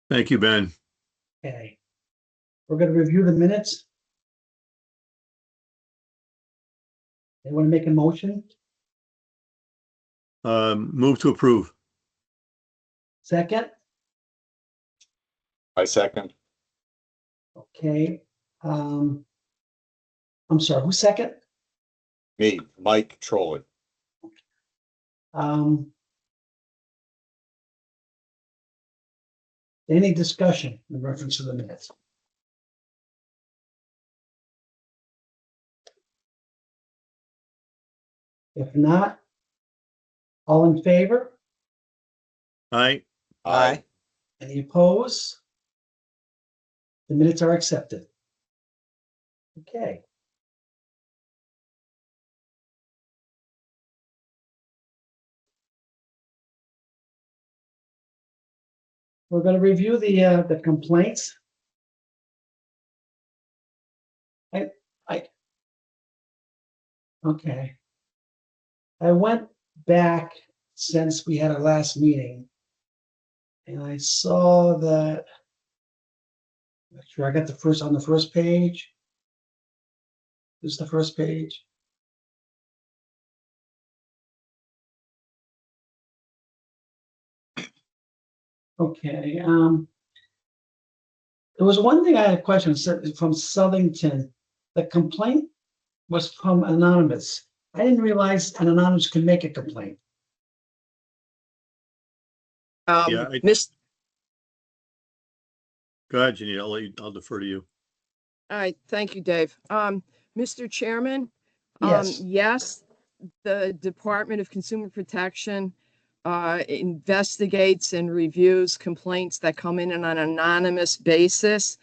Thank you, Ben. Okay. We're going to review the minutes. They want to make a motion? Move to approve. Second? I second. Okay. I'm sorry, who's second? Me, Mike Trolley. Any discussion in reference to the minutes? If not, all in favor? Aye. Aye. Any opposed? The minutes are accepted. Okay. We're going to review the complaints. Okay. I went back since we had our last meeting, and I saw that. Make sure I got on the first page. This is the first page. Okay. There was one thing I had a question from Southington. The complaint was from anonymous. I didn't realize an anonymous could make a complaint. Yeah, Miss, Go ahead, Janine. I'll defer to you. all right, thank you, Dave. Mr. Chairman, Yes. yes, the Department of Consumer Protection investigates and reviews complaints that come in on an anonymous basis.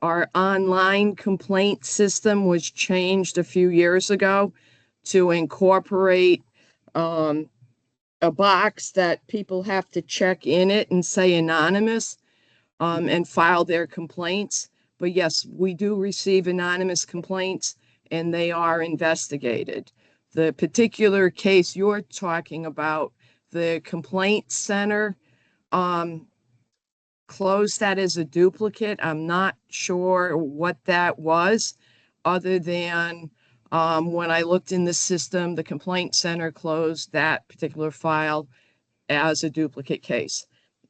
Our online complaint system was changed a few years ago to incorporate a box that people have to check in it and say anonymous and file their complaints. But yes, we do receive anonymous complaints and they are investigated. The particular case you're talking about, the complaint center closed that as a duplicate. I'm not sure what that was, other than when I looked in the system, the complaint center closed that particular file as a duplicate case,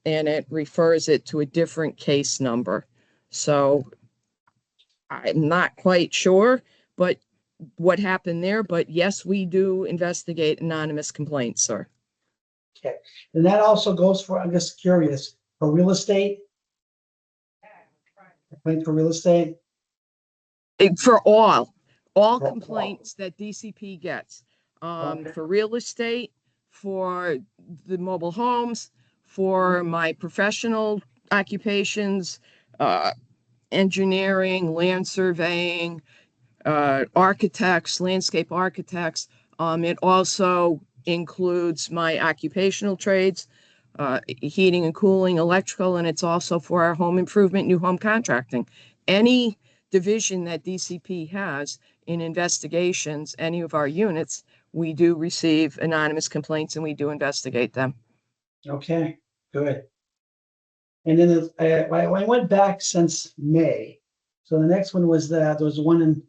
and it refers it to a different case number. So I'm not quite sure, but what happened there, but yes, we do investigate anonymous complaints, sir. Okay. And that also goes for, I'm just curious, for real estate? Complaint for real estate? For all For complaints that DCP gets, Okay. for real estate, for the mobile homes, for my professional occupations, engineering, land surveying, architects, landscape architects. It also includes my occupational trades, heating and cooling, electrical, and it's also for our home improvement, new home contracting. Any division that DCP has in investigations, any of our units, we do receive anonymous complaints and we do investigate them. Okay, good. And then I went back since May. So the next one was there was one in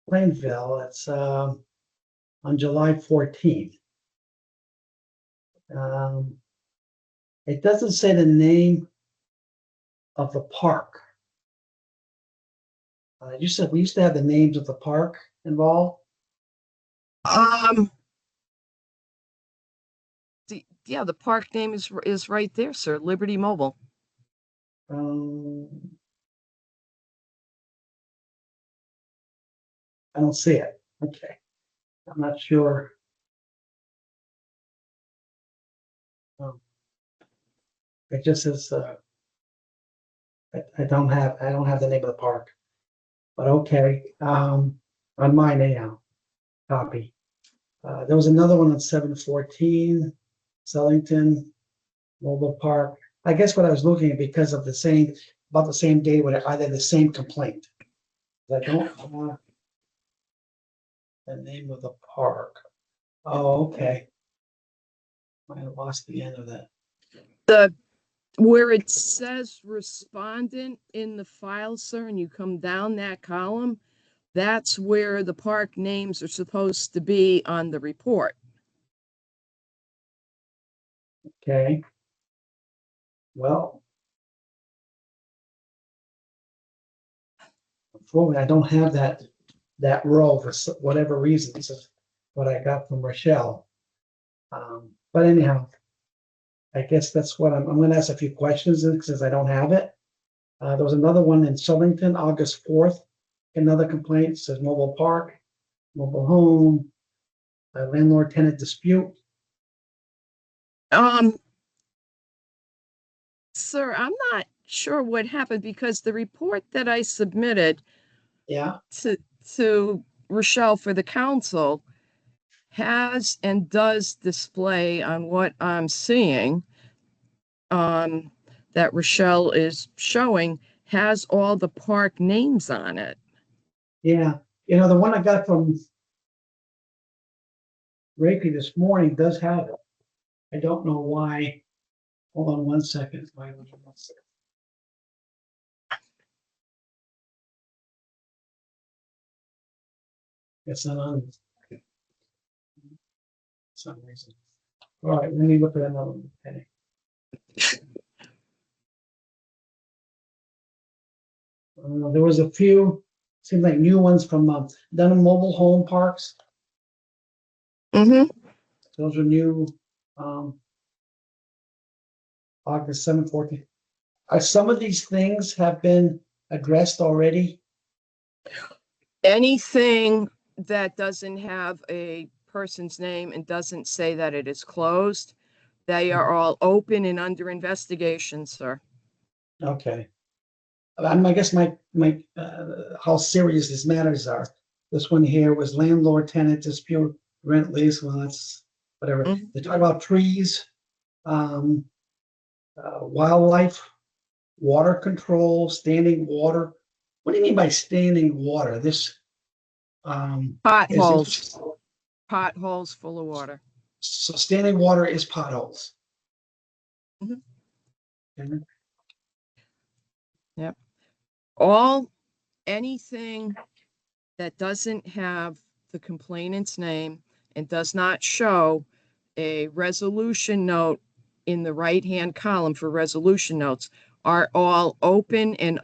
Plainville. It's on July 14th. It doesn't say the name of the park. You said we used to have the names of the park involved. Yeah, the park name is right there, sir. Liberty Mobile. I don't see it. Okay, I'm not sure. It just says I don't have the name of the park. But okay, on mine anyhow, copy. There was another one on 714, Sellington Mobile Park. I guess what I was looking at because of about the same day when I had the same complaint. I don't have the name of the park. Oh, okay. I lost the end of that. Where it says respondent in the file, sir, and you come down that column, that's where the park names are supposed to be on the report. Okay. Well. Unfortunately, I don't have that row for whatever reason. This is what I got from Rochelle. But anyhow, I guess that's what I'm gonna ask a few questions since I don't have it. There was another one in Sulington, August 4th. Another complaint, says mobile park, mobile home, landlord tenant dispute. Sir, I'm not sure what happened because the report that I submitted Yeah, to Rochelle for the council has and does display on what I'm seeing, that Rochelle is showing, has all the park names on it. yeah. You know, the one I got from Reiki this morning does have it. I don't know why. Hold on one second. It's not on. For some reason. All right, let me look at another one. Okay. There was a few, seems like new ones from Dunham Mobile Home Parks. Mm-hmm. Those are new. August 7th, 14th. Some of these things have been addressed already. Anything that doesn't have a person's name and doesn't say that it is closed, they are all open and under investigation, sir. Okay. I guess my how serious these matters are. This one here was landlord tenant dispute, rent lease. Well, that's whatever. Mhm. They talk about trees, wildlife, water control, standing water. What do you mean by standing water? This Potholes, potholes full of water. so standing water is potholes. Mhm. Okay. Yep. Anything that doesn't have the complainant's name and does not show a resolution note in the right-hand column for resolution notes are all open and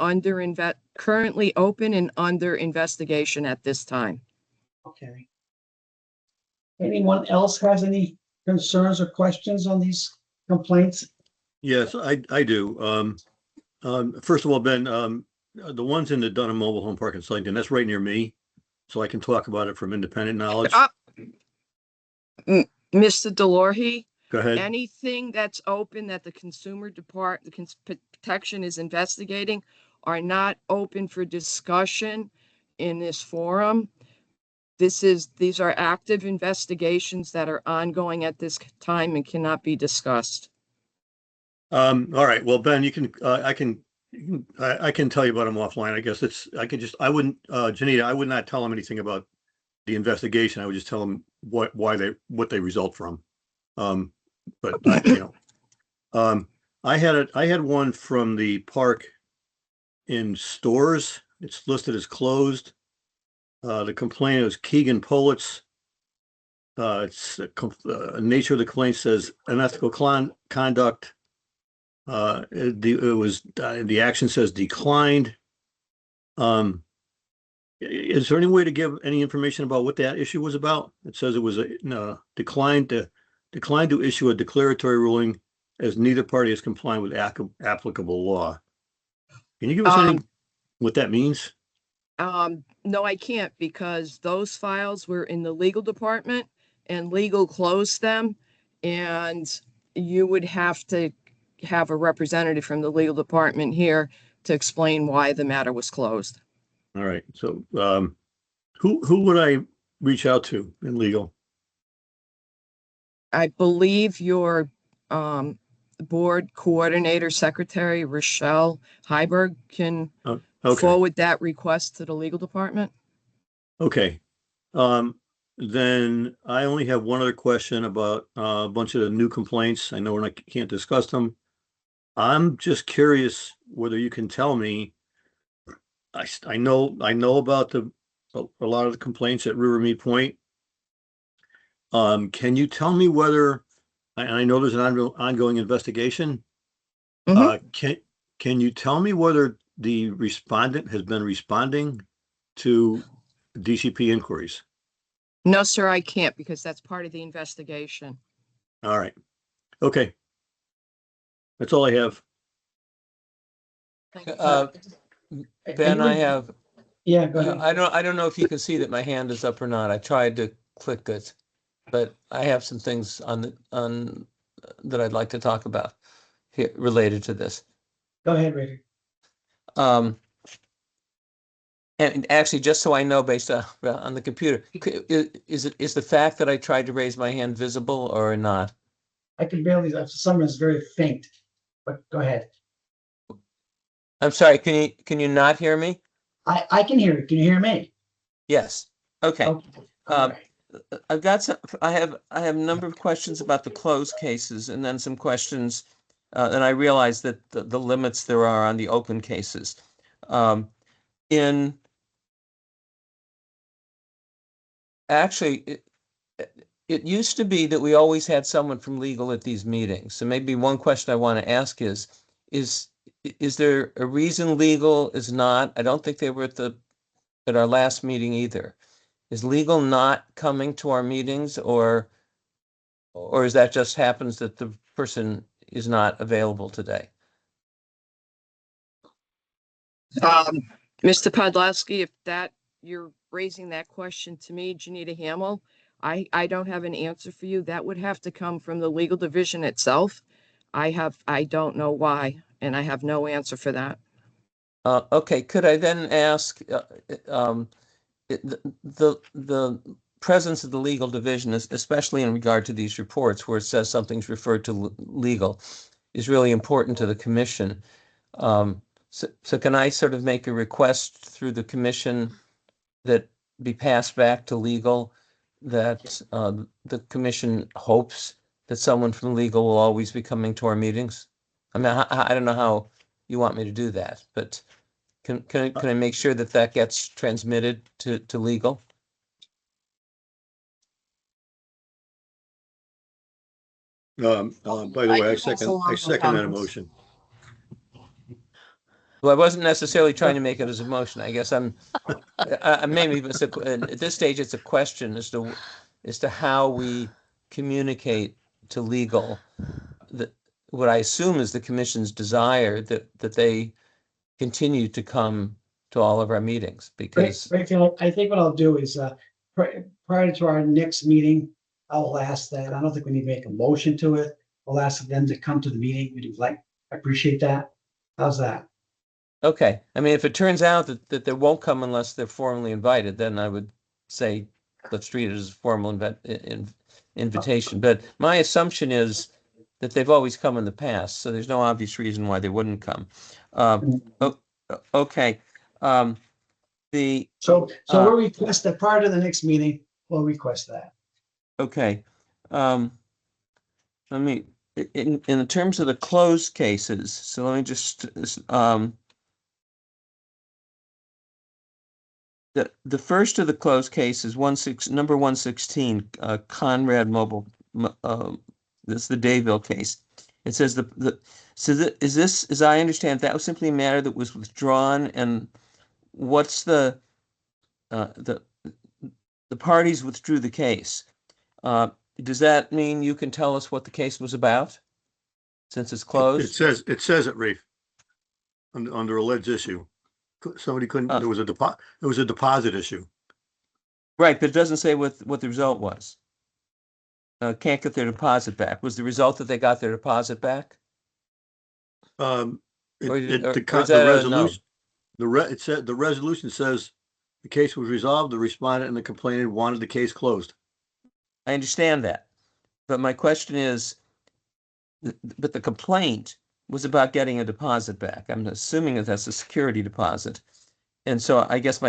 currently open and under investigation at this time. Okay. Anyone else has any concerns or questions on these complaints? Yes, I do. First of all, Ben, the ones in the Dunham Mobile Home Park in Sulington, that's right near me. So I can talk about it from independent knowledge. Mr. Delorhe, Go ahead. anything that's open that the protection is investigating are not open for discussion in this forum. These are active investigations that are ongoing at this time and cannot be discussed. All right. Well, Ben, I can tell you about them offline. I guess I wouldn't, Janita, I would not tell them anything about the investigation. I would just tell them what they result from. But I had one from the park in Stores. It's listed as closed. The complaint was Keegan Politz. It's nature of the complaint says unethical conduct. The action says declined. Is there any way to give any information about what that issue was about? It says it was declined to issue a declaratory ruling as neither party is complying with applicable law. Can you give us any what that means? No, I can't, because those files were in the legal department and legal closed them, and you would have to have a representative from the legal department here to explain why the matter was closed. All right. So who would I reach out to in legal? I believe your board coordinator, secretary, Rochelle Heiberg, can Okay. forward that request to the legal department. Okay. Then I only have one other question about a bunch of the new complaints. I know can't discuss them. I'm just curious whether you can tell me. I know about a lot of the complaints at Rivermead Point. Can you tell me whether, and I know there's an ongoing investigation. Mhm. Can you tell me whether the respondent has been responding to DCP inquiries? No, sir, I can't because that's part of the investigation. All right. Okay. That's all I have. Thank you. Ben, I have, Yeah, go ahead. I don't know if you can see that my hand is up or not. I tried to click it, but I have some things that I'd like to talk about here related to this. Go ahead, Richard. And actually, just so I know, based on the computer, is the fact that I tried to raise my hand visible or not? I can barely, for some reason, it's very faint, but go ahead. I'm sorry, can you not hear me? I can hear you. Can you hear me? Yes. Okay. Okay. All right. I've got some, I have a number of questions about the closed cases and then some questions, and I realize that the limits there are on the open cases. Actually, it used to be that we always had someone from legal at these meetings. So maybe one question I want to ask is there a reason legal is not? I don't think they were at our last meeting either. Is legal not coming to our meetings, or is that just happens that the person is not available today? Mr. Podlowski, if you're raising that question to me, Janita Hamill, I don't have an answer for you. That would have to come from the legal division itself. I don't know why, and I have no answer for that. Okay, could I then ask, the presence of the legal division, especially in regard to these reports where it says something's referred to legal, is really important to the commission. So can I sort of make a request through the commission that be passed back to legal, that the commission hopes that someone from legal will always be coming to our meetings? I mean, I don't know how you want me to do that, but can I make sure that that gets transmitted to legal? By the way, I second that motion. Well, I wasn't necessarily trying to make it as a motion. I guess I maybe at this stage, it's a question as to how we communicate to legal that what I assume is the commission's desire that they continue to come to all of our meetings, because Rachel, I think what I'll do is, prior to our next meeting, I'll ask that. I don't think we need to make a motion to it. I'll ask them to come to the meeting. We'd like, I appreciate that. How's that? okay. I mean, if it turns out that they won't come unless they're formally invited, then I would say let's treat it as a formal invitation. But my assumption is that they've always come in the past, so there's no obvious reason why they wouldn't come. Okay. So we'll request that prior to the next meeting, we'll request that. Okay. Let me, in terms of the closed cases, so let me just, the first of the closed cases, number 116, Conrad Mobile, this is the Dayville case. It says is this, as I understand, that was simply a matter that was withdrawn, and what's the parties withdrew the case. Does that mean you can tell us what the case was about, since it's closed? It says it, Rafe, under alleged issue. Somebody couldn't, there was a deposit issue. Right, but it doesn't say what the result was. Can't get their deposit back. Was the result that they got their deposit back? The resolution says the case was resolved, the respondent and the complainant wanted the case closed. I understand that, but my question is, but the complaint was about getting a deposit back. I'm assuming that that's a security deposit. And so I guess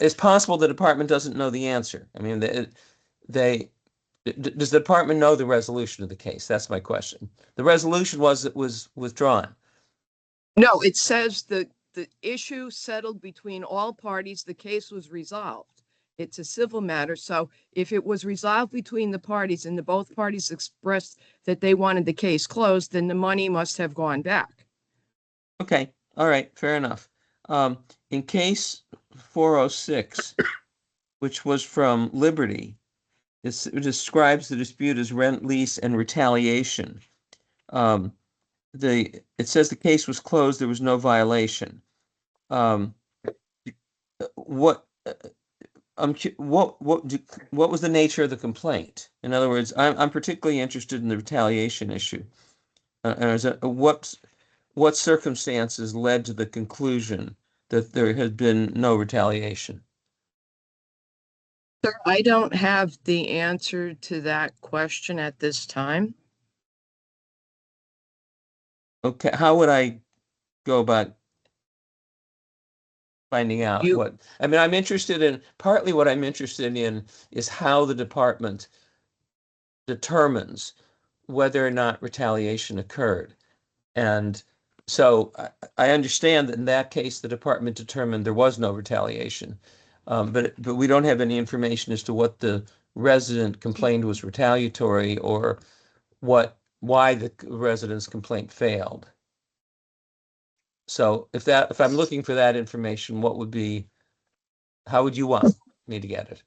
it's possible the department doesn't know the answer. I mean, Does the department know the resolution of the case? That's my question. The resolution was withdrawn. No, it says the issue settled between all parties, the case was resolved. It's a civil matter, so if it was resolved between the parties and the both parties expressed that they wanted the case closed, then the money must have gone back. Okay, all right, fair enough. In case 406, which was from Liberty, it describes the dispute as rent, lease, and retaliation. It says the case was closed, there was no violation. What was the nature of the complaint? In other words, I'm particularly interested in the retaliation issue. What circumstances led to the conclusion that there had been no retaliation? Sir, I don't have the answer to that question at this time. Okay, how would I go about finding out You- what? I mean, partly what I'm interested in is how the department determines whether or not retaliation occurred. And so I understand that in that case, the department determined there was no retaliation. But we don't have any information as to what the resident complained was retaliatory or why the resident's complaint failed. So if I'm looking for that information, how would you want me to get it?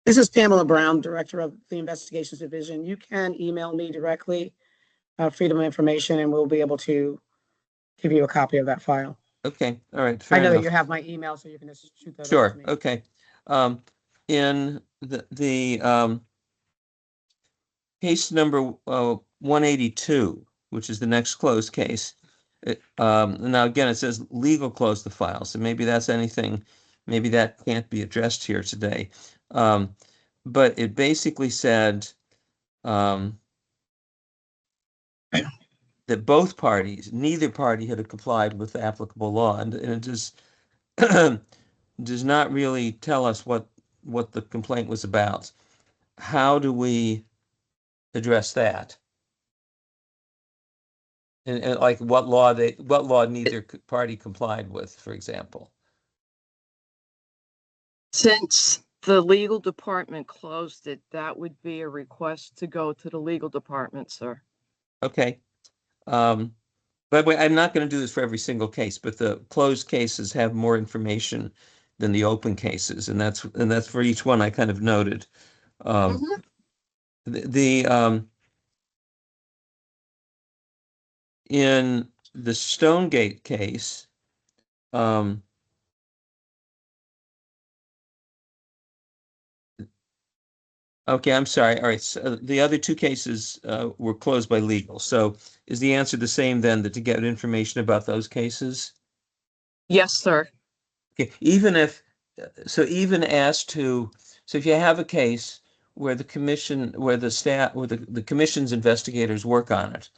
This is Pamela Brown, Director of the Investigations Division. You can email me directly, Freedom of Information, and we'll be able to give you a copy of that file. Okay, all right, I fair know that enough. you have my email, so you can just shoot that over Sure, to me. okay. In the case number 182, which is the next closed case, now again, it says legal closed the file, so maybe maybe that can't be addressed here today. But it basically said that both parties, neither party had complied with the applicable law, and it just does not really tell us what the complaint was about. How do we address that? And like what law neither party complied with, for example? Since the legal department closed it, that would be a request to go to the legal department, sir. Okay. But I'm not going to do this for every single case, but the closed cases have more information than the open cases, and that's for each one I kind of noted. In the Stonegate case, okay, I'm sorry. All right, so the other two cases were closed by legal. So is the answer the same then, that to get information about those cases? Yes, sir. Okay, even as to, so if you have a case where the commission, where the staff, where the commission's investigators work on it,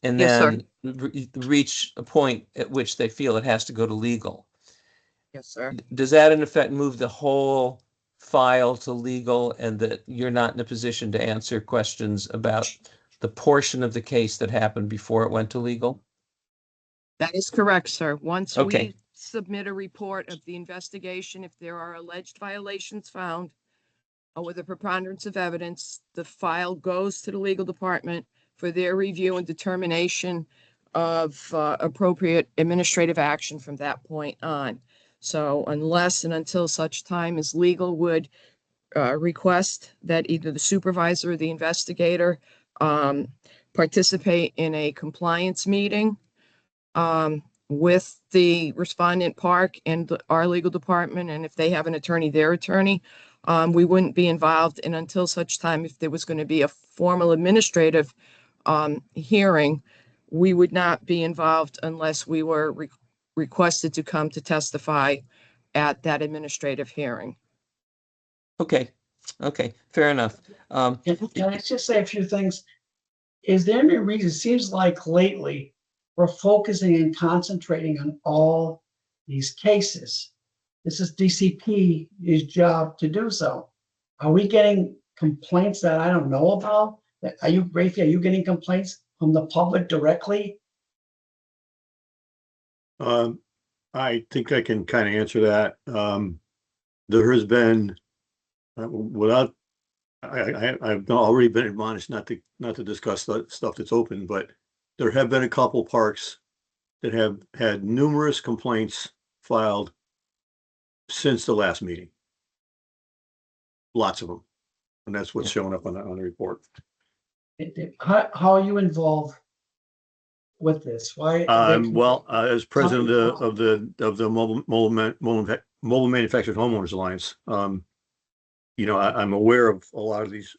and Yes, sir. then reach a point at which they feel it has to go to legal, Yes, sir. does that in effect move the whole file to legal, and that you're not in a position to answer questions about the portion of the case that happened before it went to legal? That is correct, sir. Once Okay. we submit a report of the investigation, if there are alleged violations found with a preponderance of evidence, the file goes to the legal department for their review and determination of appropriate administrative action from that point on. So unless and until such time as legal would request that either the supervisor or the investigator participate in a compliance meeting with the respondent park and our legal department, and if they have an attorney, their attorney, we wouldn't be involved. And until such time, if there was going to be a formal administrative hearing, we would not be involved unless we were requested to come to testify at that administrative hearing. Okay, fair enough. Can I just say a few things? Is there any reason, it seems like lately, we're focusing and concentrating on all these cases. This is DCP's job to do so. Are we getting complaints that I don't know about? Are you, Rafi, are you getting complaints from the public directly? I think I can kind of answer that. There has been, without, I've already been admonished not to discuss the stuff that's open, but there have been a couple parks that have had numerous complaints filed since the last meeting. Lots of them. And that's what's showing up on the report. How are you involved with this? Why? Well, as president of the Mobile Manufactured Homeowners Alliance, you know, I'm aware of a lot of these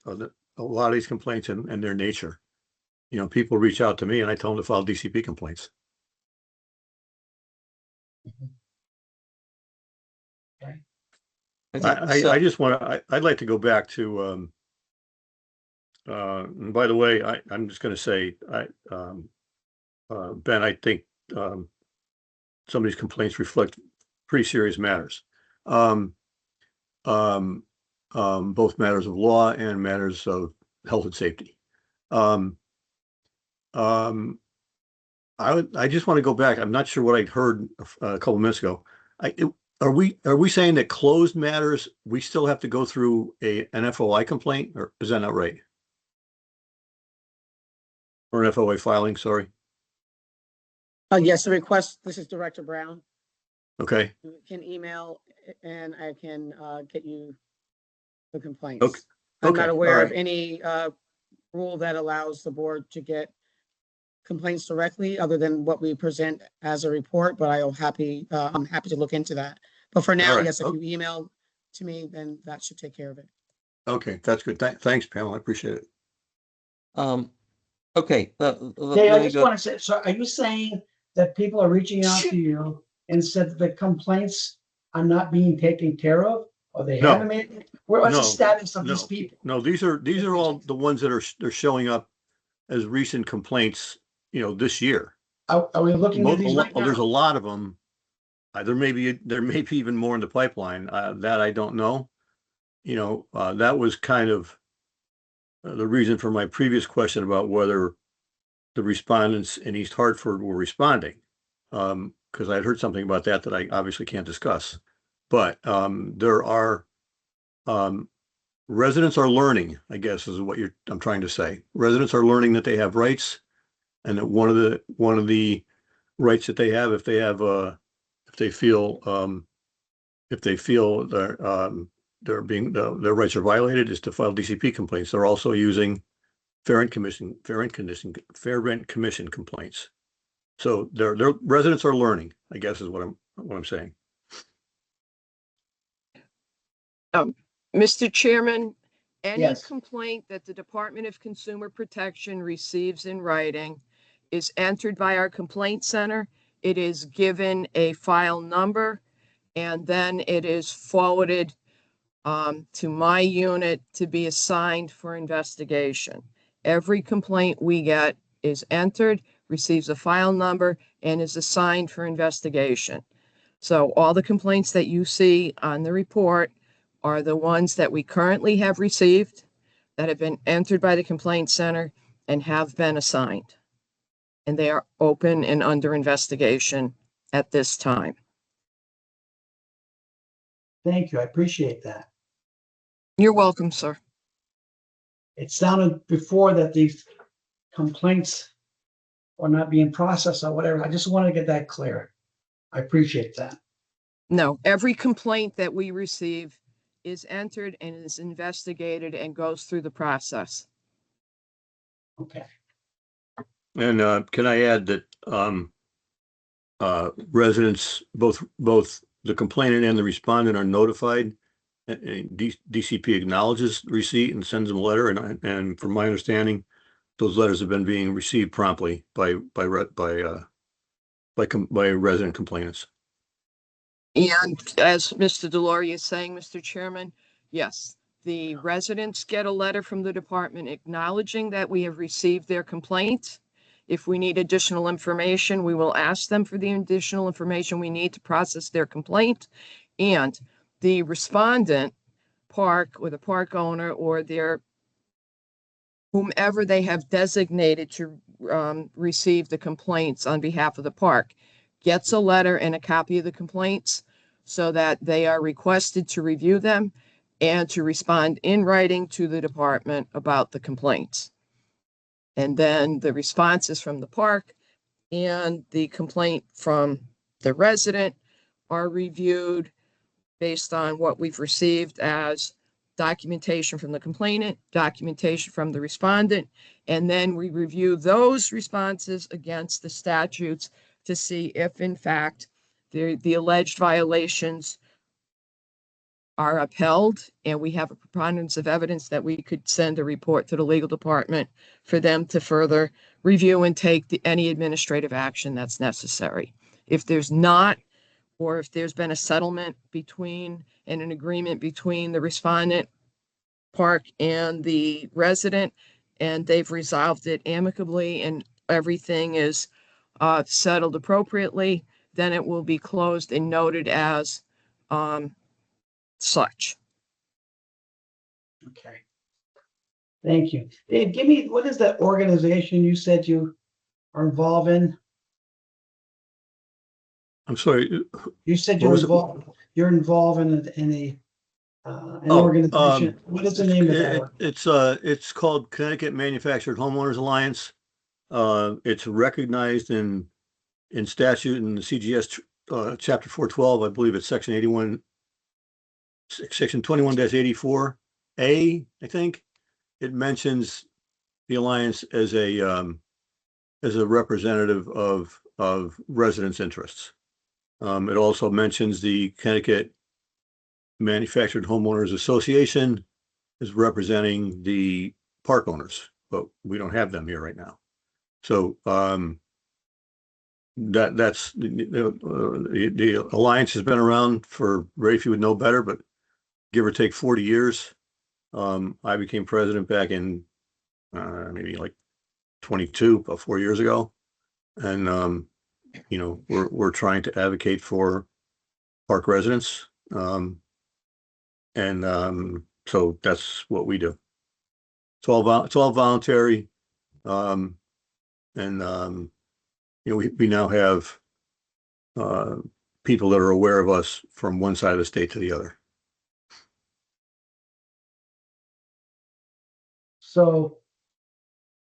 complaints and their nature. You know, people reach out to me and I tell them to file DCP complaints. I just want to, I'd like to go back to, and by the way, I'm just going to say, Ben, I think some of these complaints reflect pretty serious matters. Both matters of law and matters of health and safety. I just want to go back. I'm not sure what I heard a couple minutes ago. Are we saying that closed matters, we still have to go through an FOI complaint, or is that not right? Or an FOA filing, sorry. Yes, the request, this is Director Brown. Okay, You can email and I can get you the complaints. Okay. I'm not Okay, aware all of right. any rule that allows the board to get complaints directly other than what we present as a report, but I'm happy to look into that. But for now, All right. yes, if you email to me, then that should take care of it. okay, that's good. Thanks, Pamela. I appreciate it. Okay. Dave, I just want to say, so are you saying that people are reaching out to you and said the complaints are not being taken care of? Or they No. haven't made, what's the No, status of these no. people? No, these are all the ones that they're showing up as recent complaints, you know, this year. Are we looking at these right There's a now? lot of them. There may be even more in the pipeline, that I don't know. You know, that was kind of the reason for my previous question about whether the respondents in East Hartford were responding. Because I'd heard something about that I obviously can't discuss. But there are residents are learning, I guess is what I'm trying to say. Residents are learning that they have rights, and that one of the rights that they have, if they feel their rights are violated, is to file DCP complaints. They're also using Fair Rent Commission complaints. So their residents are learning, I guess is what I'm saying. Mr. Chairman, any Yes. complaint that the Department of Consumer Protection receives in writing is entered by our complaint center. It is given a file number, and then it is forwarded to my unit to be assigned for investigation. Every complaint we get is entered, receives a file number, and is assigned for investigation. So all the complaints that you see on the report are the ones that we currently have received, that have been entered by the complaint center and have been assigned. And they are open and under investigation at this time. Thank you. I appreciate that. You're welcome, sir. It sounded before that these complaints are not being processed or whatever. I just wanted to get that clear. I appreciate that. No, every complaint that we receive is entered and is investigated and goes through the process. Okay. And can I add that residents, both the complainant and the respondent, are notified, and DCP acknowledges receipt and sends them a letter. And from my understanding, those letters have been being received promptly by resident complainants. And as Mr. Deloria is saying, Mr. Chairman, yes, the residents get a letter from the department acknowledging that we have received their complaint. If we need additional information, we will ask them for the additional information we need to process their complaint. And the respondent park or the park owner or their whomever they have designated to receive the complaints on behalf of the park gets a letter and a copy of the complaints so that they are requested to review them and to respond in writing to the department about the complaints. And then the responses from the park and the complaint from the resident are reviewed based on what we've received as documentation from the complainant, documentation from the respondent, and then we review those responses against the statutes to see if in fact the alleged violations are upheld, and we have a preponderance of evidence that we could send a report to the legal department for them to further review and take any administrative action that's necessary. If there's not, or if there's been a settlement between and an agreement between the respondent, park, and the resident, and they've resolved it amicably and everything is settled appropriately, then it will be closed and noted as such. Okay. Thank you. Dave, give me, what is that organization you said you are involved in? I'm sorry. You said What was it? you're involved in an Oh, organization. What is the name of that? It's called Connecticut Manufactured Homeowners Alliance. It's recognized in statute in the CGS chapter 412. I believe it's section 81, section 21-84A. I think it mentions the alliance as a representative of residents' interests. It also mentions the Connecticut Manufactured Homeowners Association is representing the park owners, but we don't have them here right now. So that's the alliance has been around for, Ray, if you would know better, but give or take 40 years. I became president back in maybe like 22, about 4 years ago, and you know, we're trying to advocate for park residents. So that's what we do. It's all voluntary. You know, we now have people that are aware of us from one side of the state to the other. So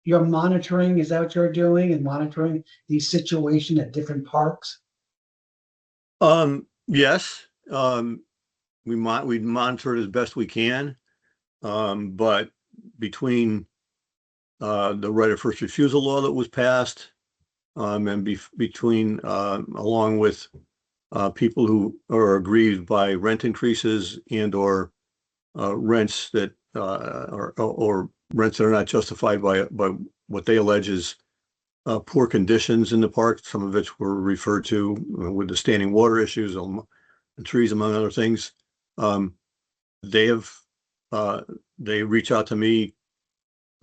you're monitoring, is that what you're doing, and monitoring the situation at different parks? Yes, we monitor it as best we can. But between the right of first refusal law that was passed, and between along with people who are aggrieved by rent increases and or rents that or rents that are not justified by what they allege is poor conditions in the park, some of which were referred to with the standing water issues and trees, among other things. They reach out to me,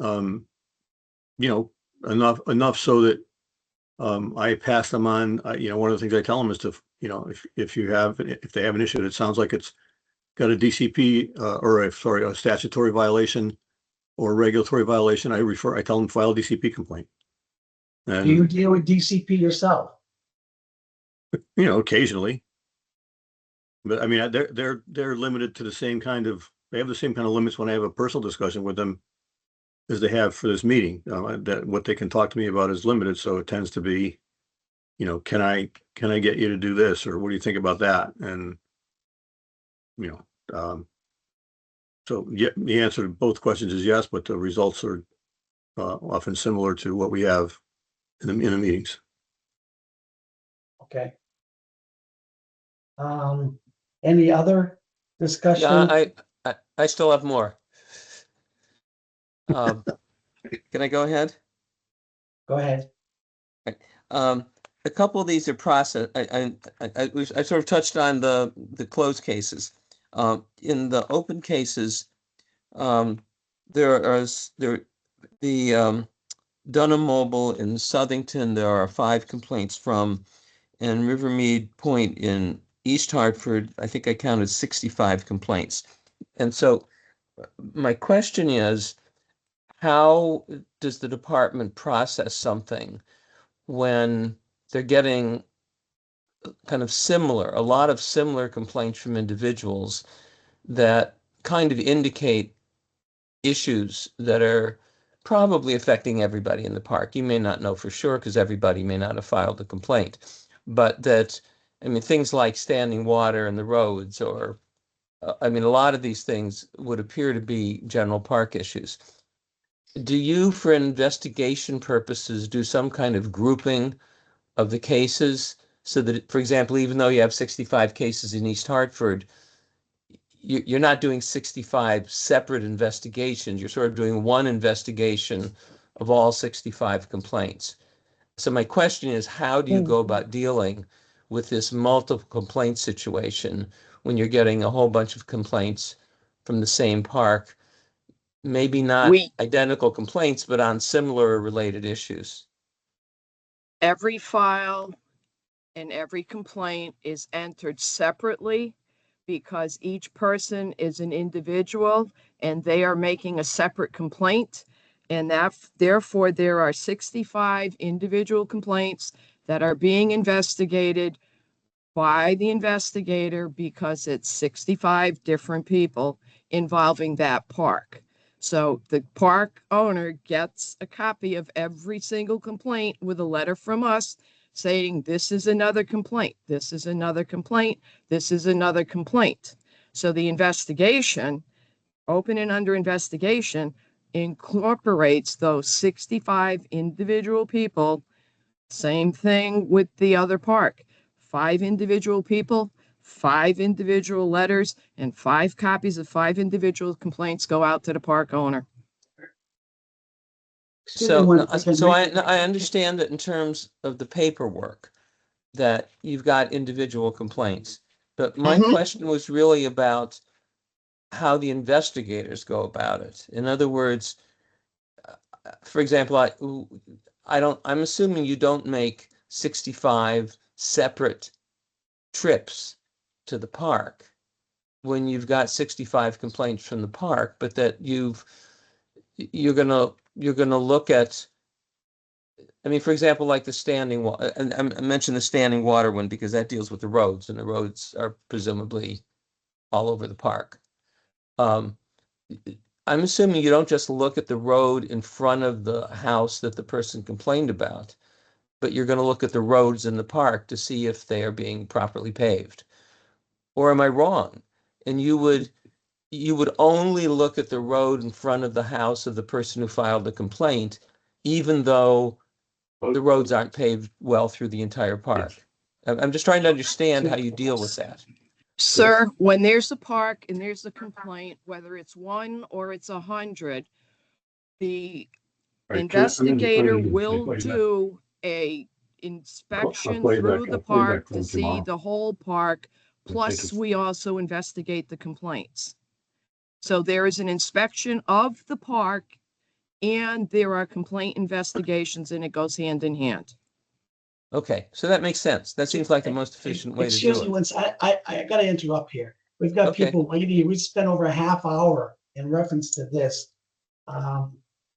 you know, enough so that I pass them on. You know, one of the things I tell them is to, you know, if they have an issue that sounds like it's got a DCP a statutory violation or a regulatory violation, I tell them to file a DCP complaint. And, Do you deal with DCP yourself? you know, occasionally, but I mean, they're limited to they have the same kind of limits when I have a personal discussion with them as they have for this meeting. That what they can talk to me about is limited, so it tends to be, you know, can I get you to do this, or what do you think about that? And you know, so yeah, the answer to both questions is yes, but the results are often similar to what we have in the meetings. Okay. Any other discussion? Yeah, I still have more. Can I go ahead? Go ahead. A couple of these are process. I sort of touched on the closed cases. In the open cases, Dunham Mobile in Southington, there are 5 complaints from, and Rivermead Point in East Hartford, I think I counted 65 complaints. And so my question is, how does the department process something when they're getting kind of a lot of similar complaints from individuals that kind of indicate issues that are probably affecting everybody in the park? You may not know for sure because everybody may not have filed a complaint, but that, I mean, things like standing water in the roads, or, I mean, a lot of these things would appear to be general park issues. Do you, for investigation purposes, do some kind of grouping of the cases so that, for example, even though you have 65 cases in East Hartford, you're not doing 65 separate investigations. You're sort of doing one investigation of all 65 complaints. So my question is, how do you go about dealing with this multiple complaint situation when you're getting a whole bunch of complaints from the same park? Maybe not We, identical complaints, but on similar or related issues. every file and every complaint is entered separately because each person is an individual and they are making a separate complaint. And that, therefore, there are 65 individual complaints that are being investigated by the investigator because it's 65 different people involving that park. So the park owner gets a copy of every single complaint with a letter from us saying, this is another complaint, this is another complaint, this is another complaint. So the investigation, open and under investigation, incorporates those 65 individual people. Same thing with the other park. 5 individual people, 5 individual letters, and 5 copies of 5 individual complaints go out to the park owner. So, one second, so Rick. I understand that in terms of the paperwork, that you've got individual complaints. But my Mhm. question was really about how the investigators go about it. In other words, for example, I'm assuming you don't make 65 separate trips to the park when you've got 65 complaints from the park, but that you're gonna look at, I mean, for example, like the standing water, and I mentioned the standing water one because that deals with the roads, and the roads are presumably all over the park. I'm assuming you don't just look at the road in front of the house that the person complained about, but you're going to look at the roads in the park to see if they are being properly paved. Or am I wrong? And you would only look at the road in front of the house of the person who filed the complaint, even though the roads aren't paved well through the entire park. I'm just trying to understand how you deal with that. Sir, when there's a park and there's a complaint, whether it's 1 or it's 100, the investigator will do a inspection through the park to see the whole park. Plus, we also investigate the complaints. So there is an inspection of the park and there are complaint investigations, and it goes hand in hand. Okay, so that makes sense. That seems like the most efficient way to Excuse do me, it. once I gotta interrupt here. We've got Okay. people waiting. We spent over a half hour in reference to this.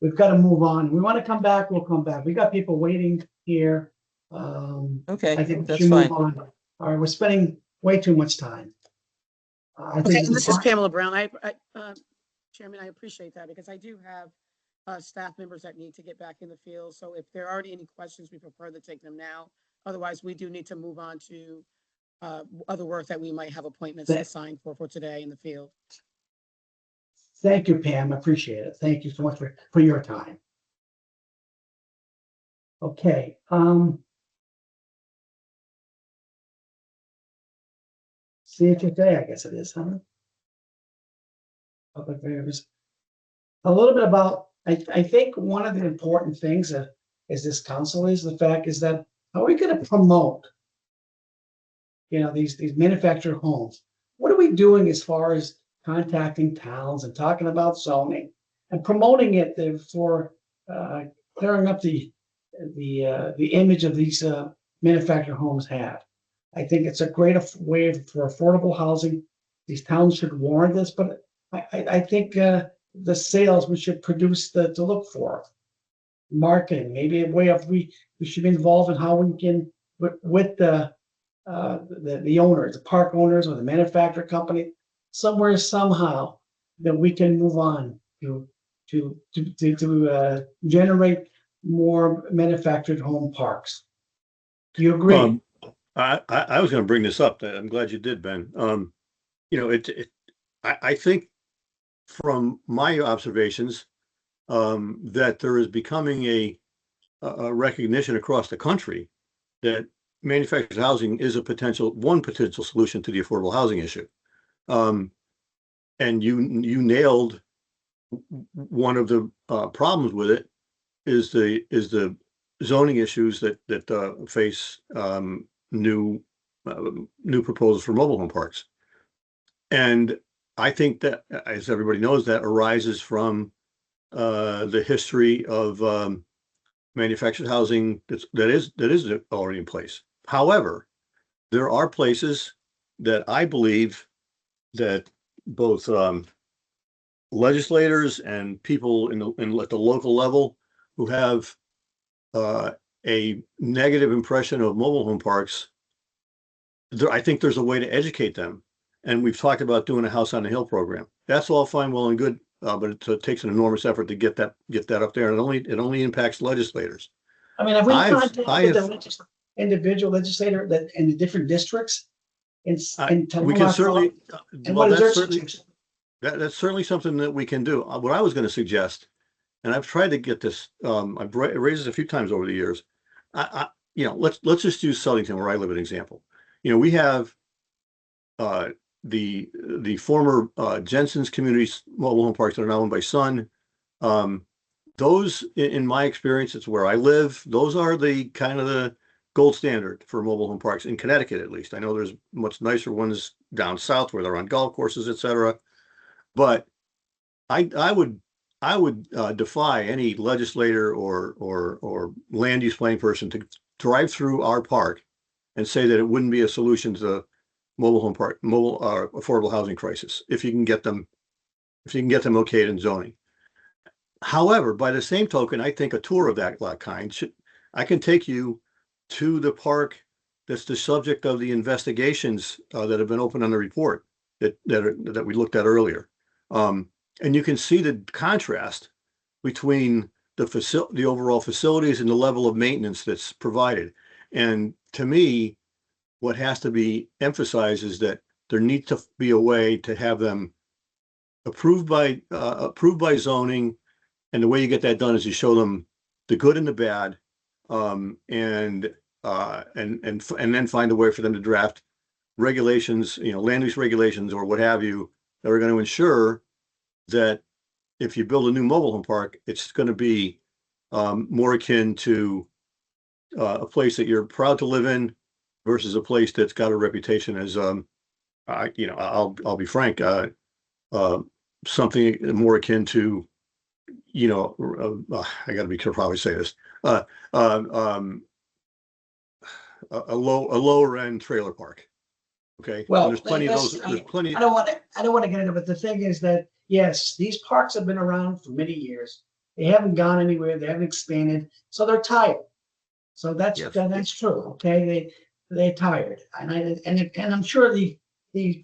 We've got to move on. We want to come back, we'll come back. We got people waiting here. Okay, I think we that's should move fine. on. All right, we're spending way too much time. I Okay, think and this is Pamela Brown. Chairman, I appreciate that because I do have staff members that need to get back in the field. So if there aren't any questions, we prefer to take them now. Otherwise, we do need to move on to other work that we might have appointments assigned for today in the field. Thank you, Pam. I appreciate it. Thank you so much for your time. Okay. CHSA, I guess it is, huh? Public affairs. A little bit about, I think one of the important things that is this council is the fact is that how are we going to promote, these manufactured homes? What are we doing as far as contacting towns and talking about zoning and promoting it for clearing up the image of these manufactured homes have? I think it's a great way for affordable housing. These towns should warrant this, but I think, the salesman should produce to look for. Marketing, maybe a way of, we should be involved in how we can, with the owners, the park owners or the manufacturer company, somewhere, somehow, that we can move on to generate more manufactured home parks. Do you agree? I was going to bring this up. I'm glad you did, Ben. You know, I think from my observations, that there is becoming a recognition across the country that manufactured housing is one potential solution to the affordable housing issue. And you nailed one of the problems with it is the zoning issues that face new proposals for mobile home parks. And I think that, as everybody knows, that arises from the history of manufactured housing that is already in place. However, there are places that I believe that both legislators and people at the local level who have a negative impression of mobile home parks, I think there's a way to educate them. And we've talked about doing a House on the Hill program. That's all fine, well, and good, but it takes an enormous effort to get that up there, and it only impacts legislators. I mean, have we contacted have- the individual legislator that in the different districts? And tell We them can our certainly, thought? And well, what is their that's certainly, suggestion? that's certainly something that we can do. What I was going to suggest, and I've tried to get this, I've raised this a few times over the years. Let's just use Southington, where I live, an example. You know, we have the former Jensen's Community mobile home parks that are now owned by Sun. Those, in my experience, it's where I live. Those are the kind of the gold standard for mobile home parks in Connecticut, at least. I know there's much nicer ones down south where they're on golf courses, etc. But I would defy any legislator or land use planning person to drive through our park and say that it wouldn't be a solution to the mobile affordable housing crisis if you can get them okayed in zoning. However, by the same token, I think a tour of that kind I can take you to the park that's the subject of the investigations that have been opened on the report that we looked at earlier. And you can see the contrast between the overall facilities and the level of maintenance that's provided. And to me, what has to be emphasized is that there needs to be a way to have them approved by zoning. And the way you get that done is you show them the good and the bad, and then find a way for them to draft regulations, land use regulations or what have you, that are going to ensure that if you build a new mobile home park, it's going to be more akin to a place that you're proud to live in versus a place that's got a reputation as, I'll be frank, something more akin to, I got to be careful how I say this, a lower end trailer park. Okay. Well, and there's plenty of those. I There's plenty. don't want to get into it, but the thing is that, yes, these parks have been around for many years. They haven't gone anywhere. They haven't expanded, so they're tired. So that's true. Okay, they're tired, and I'm sure the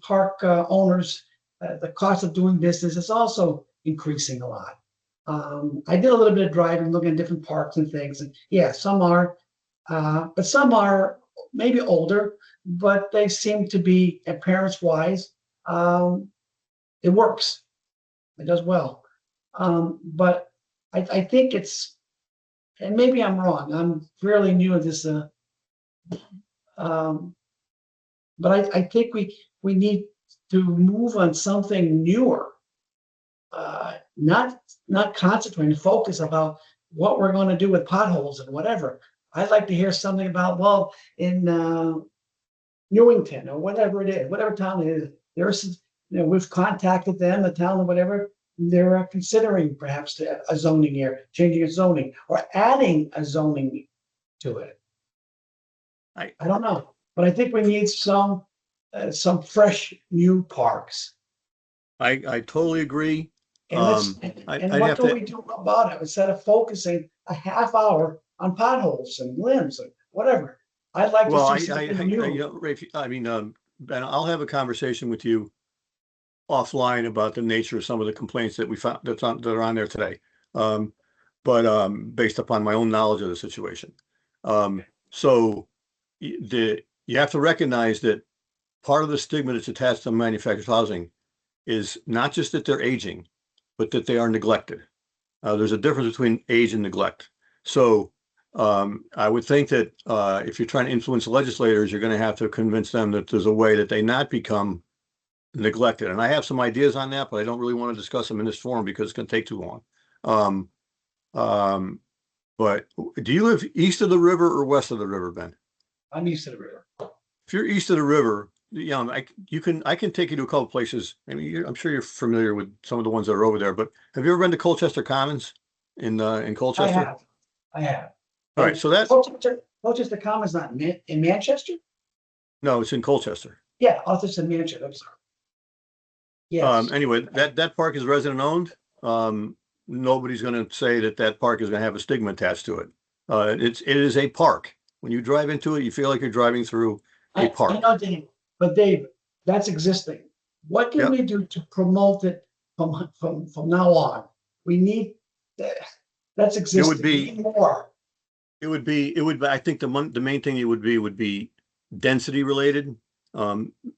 park owners, the cost of doing business is also increasing a lot. I did a little bit of driving, looking at different parks and things, and yeah, some are, but some are maybe older, but they seem to be, appearance wise, it works. It does well. But I think it's, and maybe I'm wrong, I'm fairly new at this, but I think we need to move on something newer. Not concentrate and focus about what we're going to do with potholes and whatever. I'd like to hear something about, well, in Newington or whatever it is, whatever town it is, there's, we've contacted them, the town or whatever, they're considering perhaps a zoning here, changing a zoning or adding a zoning to it. I don't know, but I think we need some fresh new parks. I totally agree. And let's, I'd and what have can to- we do about it instead of focusing a half hour on potholes and limbs and whatever? I'd like Well, to see something new. Rafe, I mean, Ben, I'll have a conversation with you offline about the nature of some of the complaints that we found that are on there today. Based upon my own knowledge of the situation. So you have to recognize that part of the stigma that's attached to manufactured housing is not just that they're aging, but that they are neglected. There's a difference between age and neglect. So I would think that if you're trying to influence legislators, you're going to have to convince them that there's a way that they not become neglected. And I have some ideas on that, but I don't really want to discuss them in this forum because it's going to take too long. But do you live east of the river or west of the river, Ben? I'm used to the river. If you're east of the river, I can take you to a couple places. I mean, I'm sure you're familiar with some of the ones that are over there, but have you ever been to Colchester Commons in Colchester? I have. All right, so that's, Colchester Commons not in Manchester? no, it's in Colchester. Yeah, it's in Manchester, I'm sorry. Yes, Anyway, that park is resident owned. Nobody's going to say that park is going to have a stigma attached to it. It is a park. When you drive into it, you feel like you're driving through a park. I know, Dave, but Dave, that's existing. What can Yep. we do to promote it from now on? We need, that's existing. be- We need more. It would be, I think the main thing it would be density related.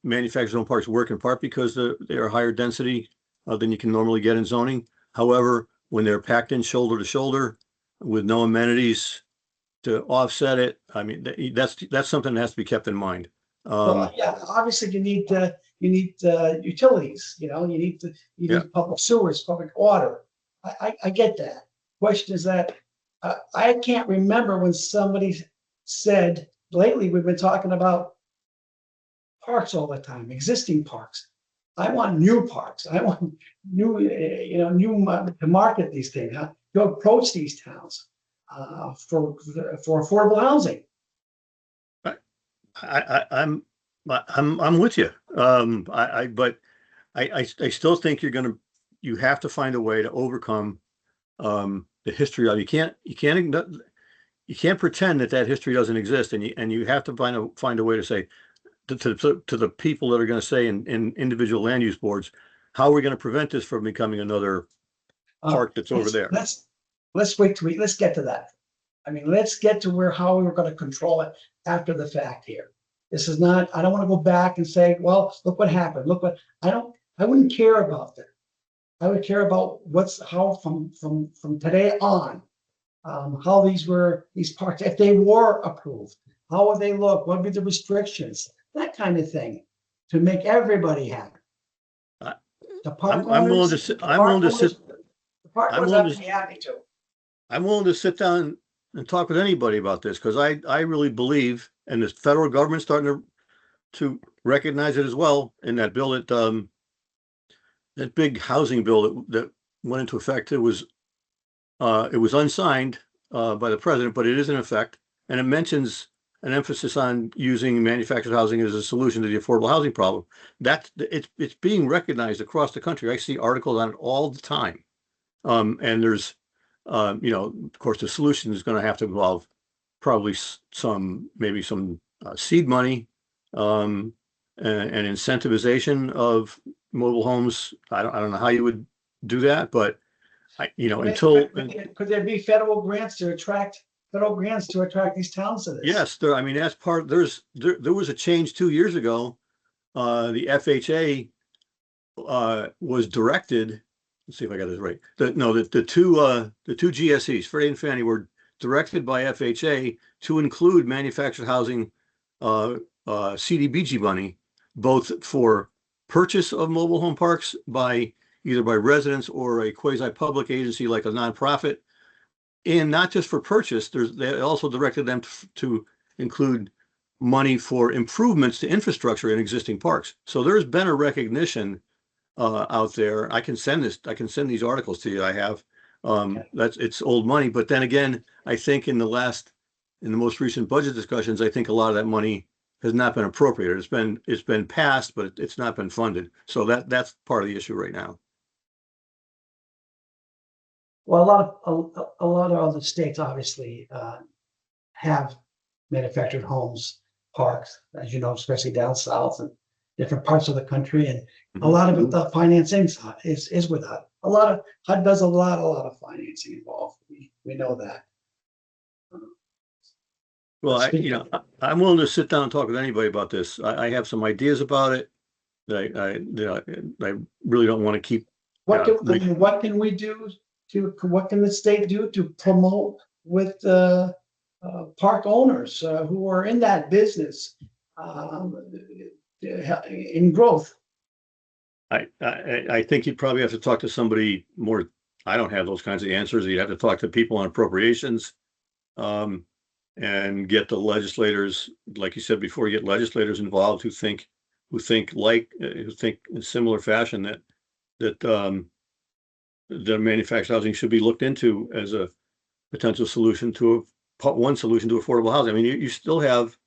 Manufactured home parks work in part because they are higher density than you can normally get in zoning. However, when they're packed in shoulder to shoulder with no amenities to offset it, I mean, that's something that has to be kept in mind. Well, yeah, obviously you need utilities, you need public sewers, public water. I get that. Question is that I can't remember when somebody said, lately, we've been talking about parks all the time, existing parks. I want new parks. I want new, to market these things, to approach these towns for affordable housing. I'm with you. But I still think you have to find a way to overcome the history of, you can't pretend that history doesn't exist, and you have to find a way to say to the people that are going to say in individual land use boards, how are we going to prevent this from becoming another park that's over there? Let's wait till let's get to that. I mean, let's get to how we're going to control it after the fact here. This is not, I don't want to go back and say, well, look what happened. I wouldn't care about that. I would care about how from today on, how these parks, if they were approved, how would they look? What would be the restrictions? That kind of thing to make everybody happy. The park I'm willing owners- to the I'm park willing to owners- sit. The park I'm owners willing have to- to be happy too. I'm willing to sit down and talk with anybody about this because I really believe, and the federal government's starting to recognize it as well. In that bill that big housing bill that went into effect, it was unsigned by the president, but it is in effect, and it mentions an emphasis on using manufactured housing as a solution to the affordable housing problem. It's being recognized across the country. I see articles on it all the time, and there's of course, the solution is going to have to involve probably maybe some seed money and incentivization of mobile homes. I don't know how you would do that, but Could there be federal grants to attract these towns to this? Yes, that's part. There was a change 2 years ago. The FHA was directed. Let's see if I got this right. The two GSEs, Freddie and Fannie, were directed by FHA to include manufactured housing CDBG money, both for purchase of mobile home parks either by residents or a quasi-public agency like a nonprofit, and not just for purchase. They also directed them to include money for improvements to infrastructure in existing parks. So there's been a recognition out there. I can send these articles to you. I have, it's old money, but then again, I think in the most recent budget discussions, I think a lot of that money has not been appropriated. It's been passed, but it's not been funded. So that's part of the issue right now. Well, a lot of other states obviously have manufactured homes, parks, as you know, especially down south and different parts of the country. And a lot of it, the financing is with HUD. HUD does a lot of financing involved. We know that. Well, Speaking I'm willing to sit down and talk with anybody about this. I have some ideas about it that I really don't want to keep. What Yeah, what can we do what can the state do to promote with park owners who are in that business in growth? I think you'd probably have to talk to somebody more. I don't have those kinds of answers. You'd have to talk to people on appropriations, and get the legislators, like you said before, get legislators involved who think in similar fashion that the manufactured housing should be looked into as a potential solution to one solution to affordable housing. I mean, you still have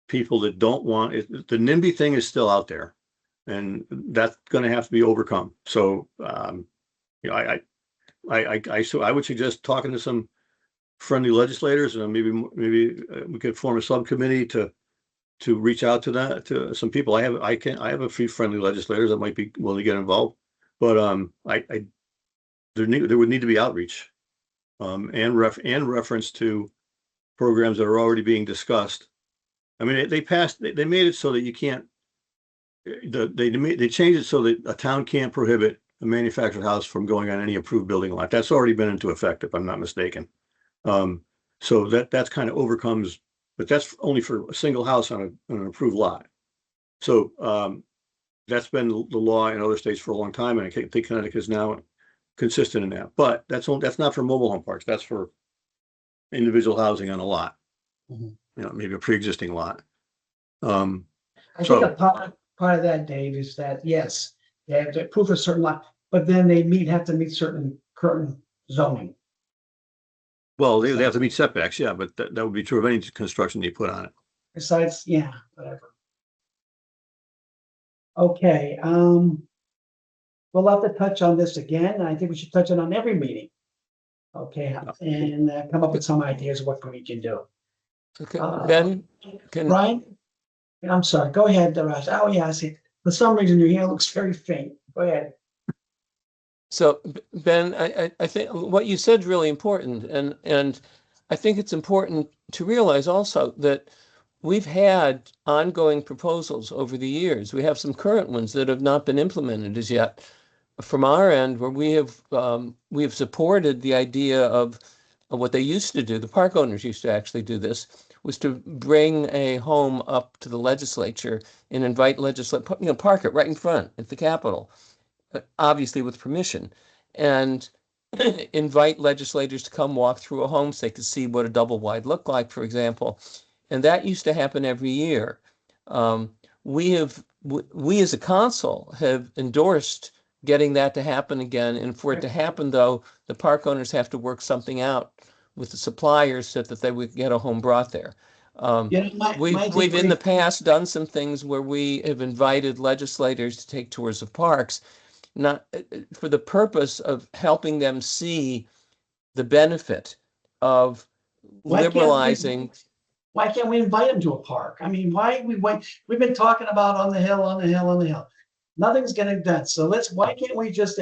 people that don't want it. The NIMBY thing is still out there, and that's going to have to be overcome. So, I would suggest talking to some friendly legislators, and maybe we could form a subcommittee to reach out to some people. I have a few friendly legislators that might be willing to get involved, but there would need to be outreach, and reference to programs that are already being discussed. I mean, they made it so that you can't. They changed it so that a town can't prohibit a manufactured house from going on any approved building lot. That's already been into effect, if I'm not mistaken. So that's kind of overcomes, but that's only for a single house on an approved lot. So that's been the law in other states for a long time, and I think Connecticut is now consistent in that. But that's not for mobile home parks. That's for individual housing on a lot. Mhm. Maybe a pre-existing lot. I think a part of that, Dave, is that yes, they have to approve a certain lot, but then they have to meet certain current zoning. Well, they have to meet setbacks, yeah, but that would be true of any construction you put on it. Besides, yeah, whatever. Okay, we'll have to touch on this again. I think we should touch it on every meeting. Okay, and come up with some ideas of what we can do. Okay, Uh, Ben, Brian? I'm sorry, go ahead, Raj. Oh, yeah, I see. For some reason, your hair looks very faint. Go ahead. So Ben, I think what you said is really important, and I think it's important to realize also that we've had ongoing proposals over the years. We have some current ones that have not been implemented as yet. From our end, where we have supported the idea of what they used to do. The park owners used to actually do this, was to bring a home up to the legislature and invite park it right in front at the Capitol, obviously with permission, and invite legislators to come walk through a home so they could see what a double wide looked like, for example. And that used to happen every year. We as a council have endorsed getting that to happen again. And for it to happen, though, the park owners have to work something out with the suppliers so that they would get a home brought there. We've in the past done some things where we have invited legislators to take tours of parks, not for the purpose of helping them see the benefit of liberalizing. Why can't we invite them to a park? I mean, we've been talking about on the hill. Nothing's getting done. So why can't we just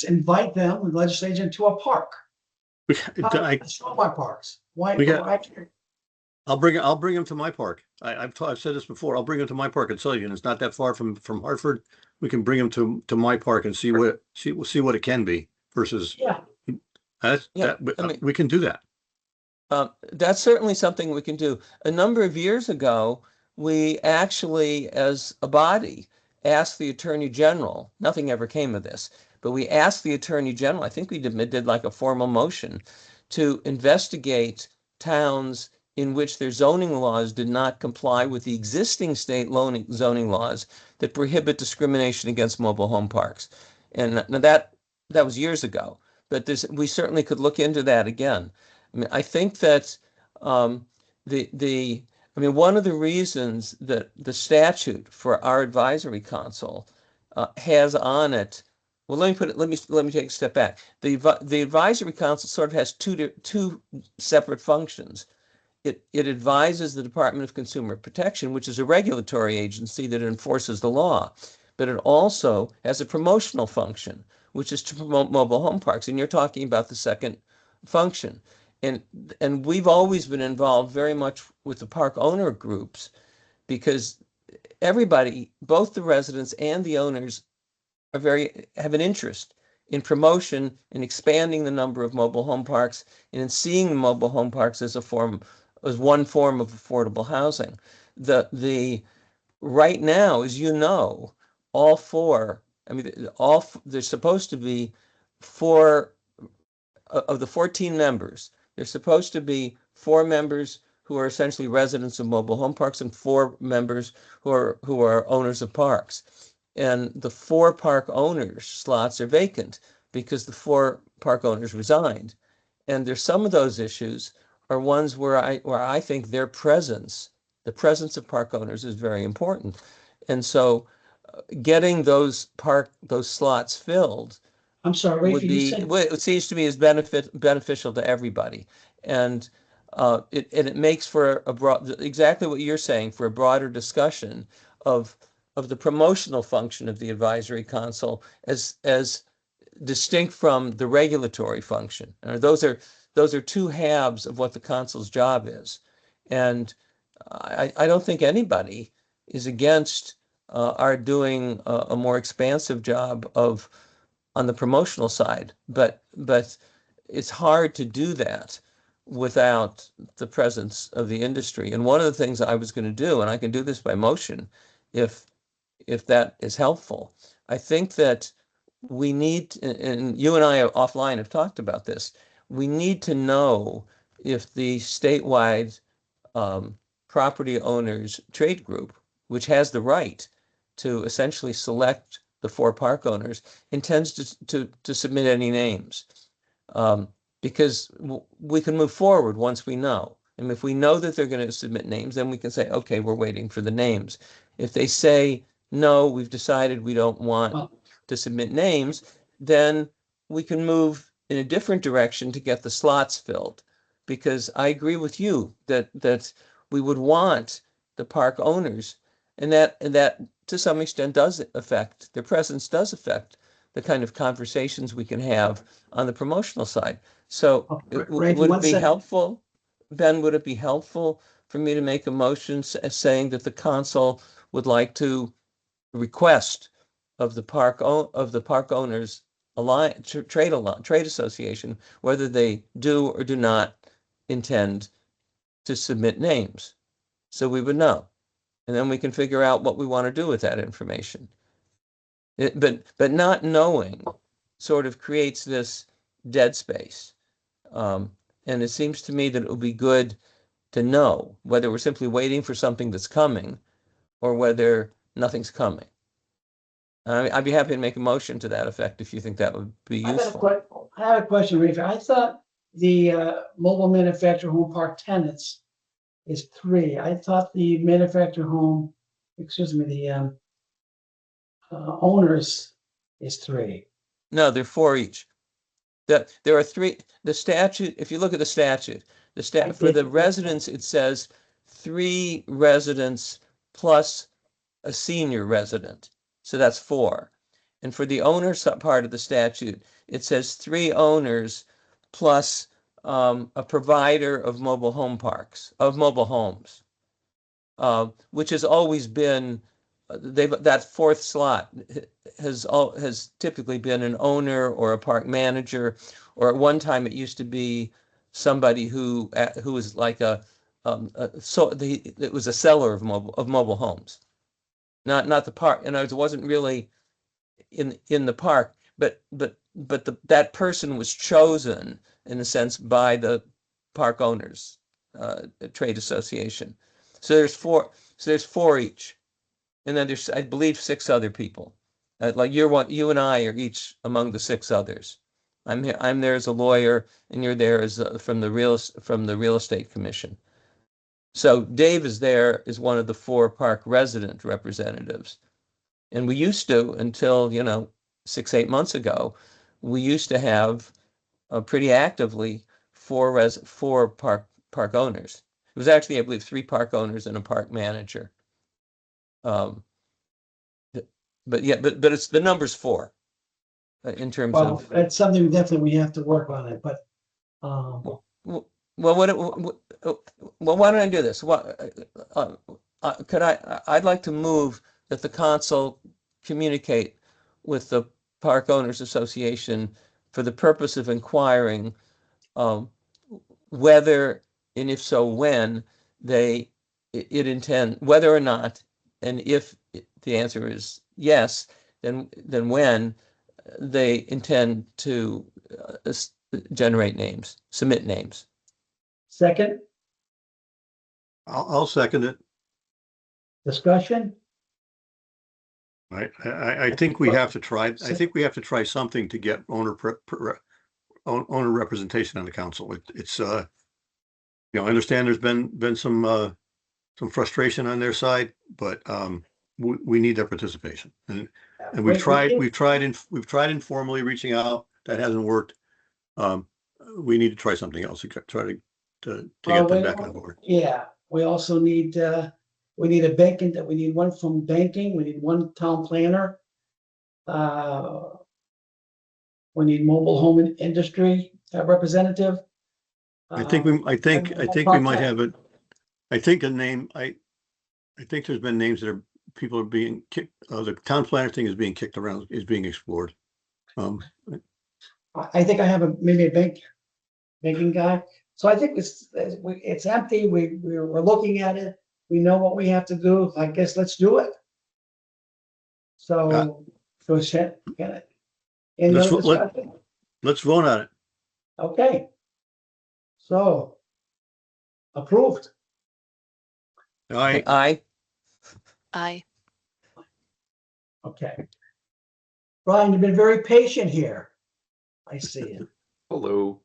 invite them, the legislature, to a park? Show my parks. I'll bring them to my park. I've said this before. I'll bring them to my park in Sullivan. It's not that far from Hartford. We can bring them to my park and see what it can be versus. Yeah. We can do that. That's certainly something we can do. A number of years ago, we actually, as a body, asked the Attorney General. Nothing ever came of this, but we asked the Attorney General. I think we did like a formal motion to investigate towns in which their zoning laws did not comply with the existing state zoning laws that prohibit discrimination against mobile home parks. And now that was years ago, but we certainly could look into that again. I mean, I think that I mean, one of the reasons that the statute for our advisory council has on it, well, let me take a step back. The advisory council sort of has two separate functions. It advises the Department of Consumer Protection, which is a regulatory agency that enforces the law, but it also has a promotional function, which is to promote mobile home parks. And you're talking about the second function. And we've always been involved very much with the park owner groups because everybody, both the residents and the owners, have an interest in promotion, in expanding the number of mobile home parks, and in seeing mobile home parks as one form of affordable housing. The right now, as you know, all four, I mean, there's supposed to be four of the 14 members. There's supposed to be 4 members who are essentially residents of mobile home parks and 4 members who are owners of parks. And the 4 park owners slots are vacant because the 4 park owners resigned. And there's some of those issues are ones where I think their presence, the presence of park owners, is very important. And so getting those slots filled I'm sorry, would Rafe, you be, said, well, it seems to me is beneficial to everybody. And it makes for a broad, exactly what you're saying, for a broader discussion of the promotional function of the advisory council as distinct from the regulatory function. Those are 2 halves of what the council's job is. And I don't think anybody is against our doing a more expansive job on the promotional side, but it's hard to do that without the presence of the industry. And one of the things I was going to do, and I can do this by motion, if that is helpful, I think that we need, and you and I offline have talked about this, we need to know if the statewide property owners trade group, which has the right to essentially select the 4 park owners, intends to submit any names. Because we can move forward once we know. And if we know that they're going to submit names, then we can say, okay, we're waiting for the names. If they say, no, we've decided we don't want to submit names, then we can move in a different direction to get the slots filled. Because I agree with you that we would want the park owners, and that to some extent their presence does affect the kind of conversations we can have on the promotional side. So Rafe, would one it be second. helpful, Ben, would it be helpful for me to make a motion saying that the council would like to request of the park owners trade association whether they do or do not intend to submit names, so we would know, and then we can figure out what we want to do with that information. But not knowing sort of creates this dead space, and it seems to me that it would be good to know whether we're simply waiting for something that's coming or whether nothing's coming. I'd be happy to make a motion to that effect if you think that would be useful. I have a question, Rafe. I thought the mobile manufactured home park tenants is 3. I thought the manufactured home, the owners is 3. No, they're 4 each. There are 3. The statute, if you look at the statute, for the residents, it says 3 residents plus a senior resident. So that's 4. And for the owner part of the statute, it says 3 owners plus a provider of mobile home parks, of mobile homes, which has always been, that 4th slot has typically been an owner or a park manager, or at one time it used to be somebody who was like it was a seller of mobile homes. Not the park, and it wasn't really in the park, but that person was chosen in a sense by the park owners trade association. So there's 4. So there's 4 each, and then there's, I believe, 6 other people. Like you and I are each among the 6 others. I'm there as a lawyer, and you're there as from the real estate commission. So Dave is there as one of the 4 park resident representatives. And we used to, until, 6-8 months ago, we used to have pretty actively 4 park owners. It was actually, I believe, 3 park owners and a park manager. But yeah, but it's the number's 4 in terms Well, of. that's something definitely we have to work on it, but, Well, why don't I do this? I'd like to move that the council communicate with the Park Owners Association for the purpose of inquiring whether, and if so, when whether or not, and if the answer is yes, then when they intend to generate names, submit names. second, I'll second it. discussion? I think we have to try, I think we have to try something to get owner representation on the council. It's I understand there's been some frustration on their side, but we need their participation. And we've tried informally reaching out. That hasn't worked. We need to try something else to try to get them back on board. Yeah, we also need, we need a banking, we need one from banking, we need one town planner. We need mobile home industry representative. I think we might have it. I think a name, I think there's been names that people are being kicked, the town planner thing is being kicked around, is being explored. I think I have maybe a banking guy. So I think it's empty. We're looking at it. We know what we have to do. I guess let's do it. So, get it. Any Let's other vo- let- discussion? Let's vote on it. Okay. So, approved. All right. Aye. Okay. Brian, you've been very patient here. I see it. Hello.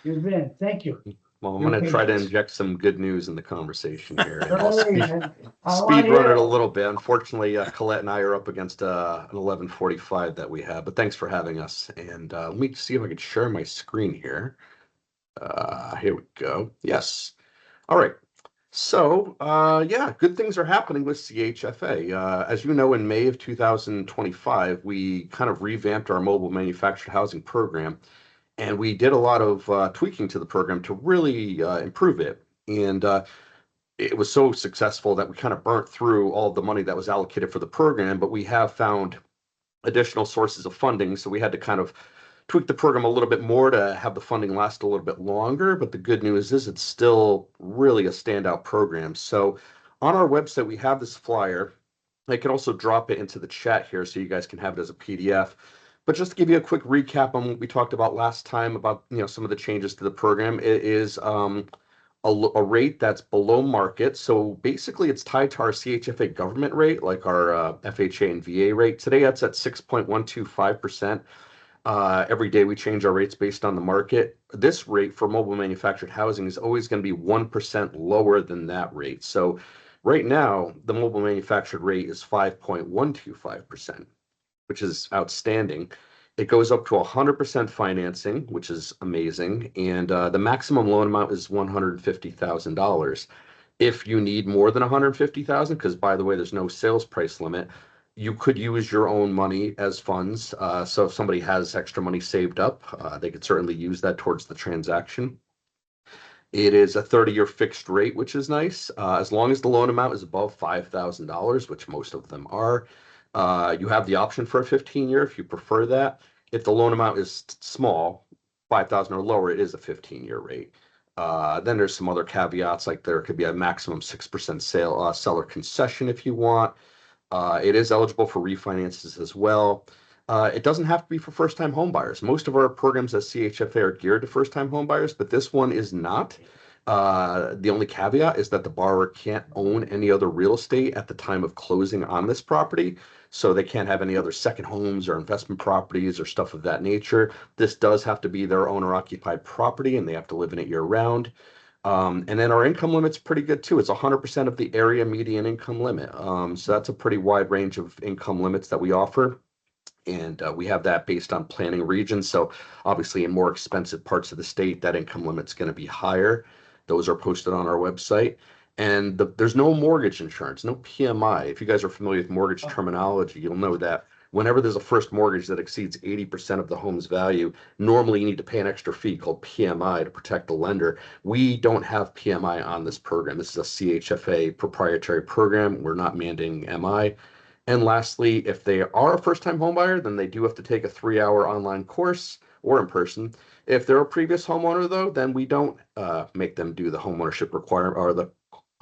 You've been, thank you. Well, I'm Your going to try to patience. inject some good news in the conversation here. and Don't I'll worry, speed, man. I speed wanna run hear it a little bit. Unfortunately, Colette and I are up against an 11:45 that we have, but thanks for having us. And let me see if I can share my screen here. Here we go. Yes. All right. So, yeah, good things are happening with CHFA. As you know, in May of 2025, we kind of revamped our mobile manufactured housing program. And we did a lot of tweaking to the program to really improve it. And it was so successful that we kind of burnt through all the money that was allocated for the program, but we have found additional sources of funding. So we had to kind of tweak the program a little bit more to have the funding last a little bit longer. But the good news is it's still really a standout program. So on our website, we have this flyer. I can also drop it into the chat here so you guys can have it as a PDF. But just to give you a quick recap on what we talked about last time about some of the changes to the program, it is a rate that's below market. So basically it's tied to our CHFA government rate, like our FHA and VA rate. Today that's at 6.125%. Every day we change our rates based on the market. This rate for mobile manufactured housing is always going to be 1% lower than that rate. So right now the mobile manufactured rate is 5.125%. which is outstanding. It goes up to 100% financing, which is amazing. And the maximum loan amount is $150,000. If you need more than $150,000, because by the way, there's no sales price limit, you could use your own money as funds. So if somebody has extra money saved up, they could certainly use that towards the transaction. It is a 30-year fixed rate, which is nice. As long as the loan amount is above $5,000, which most of them are. You have the option for a 15-year if you prefer that. If the loan amount is small, 5,000 or lower, it is a 15-year rate. Then there's some other caveats, like there could be a maximum 6% seller concession if you want. It is eligible for refinances as well. It doesn't have to be for first-time home buyers. Most of our programs at CHFA are geared to first-time home buyers, but this one is not. The only caveat is that the borrower can't own any other real estate at the time of closing on this property. So they can't have any other second homes or investment properties or stuff of that nature. This does have to be their owner occupied property and they have to live in it year round. And then our income limit's pretty good too. It's 100% of the area median income limit. So that's a pretty wide range of income limits that we offer. And we have that based on planning regions. So obviously in more expensive parts of the state, that income limit's going to be higher. Those are posted on our website. And there's no mortgage insurance, no PMI. If you guys are familiar with mortgage terminology, you'll know that whenever there's a first mortgage that exceeds 80% of the home's value, normally you need to pay an extra fee called PMI to protect the lender. We don't have PMI on this program. This is a CHFA proprietary program. We're not mandating MI. And lastly, if they are a first-time homebuyer, then they do have to take a 3-hour online course or in person. If they're a previous homeowner, though, then we don't make them do the homeownership requirement or the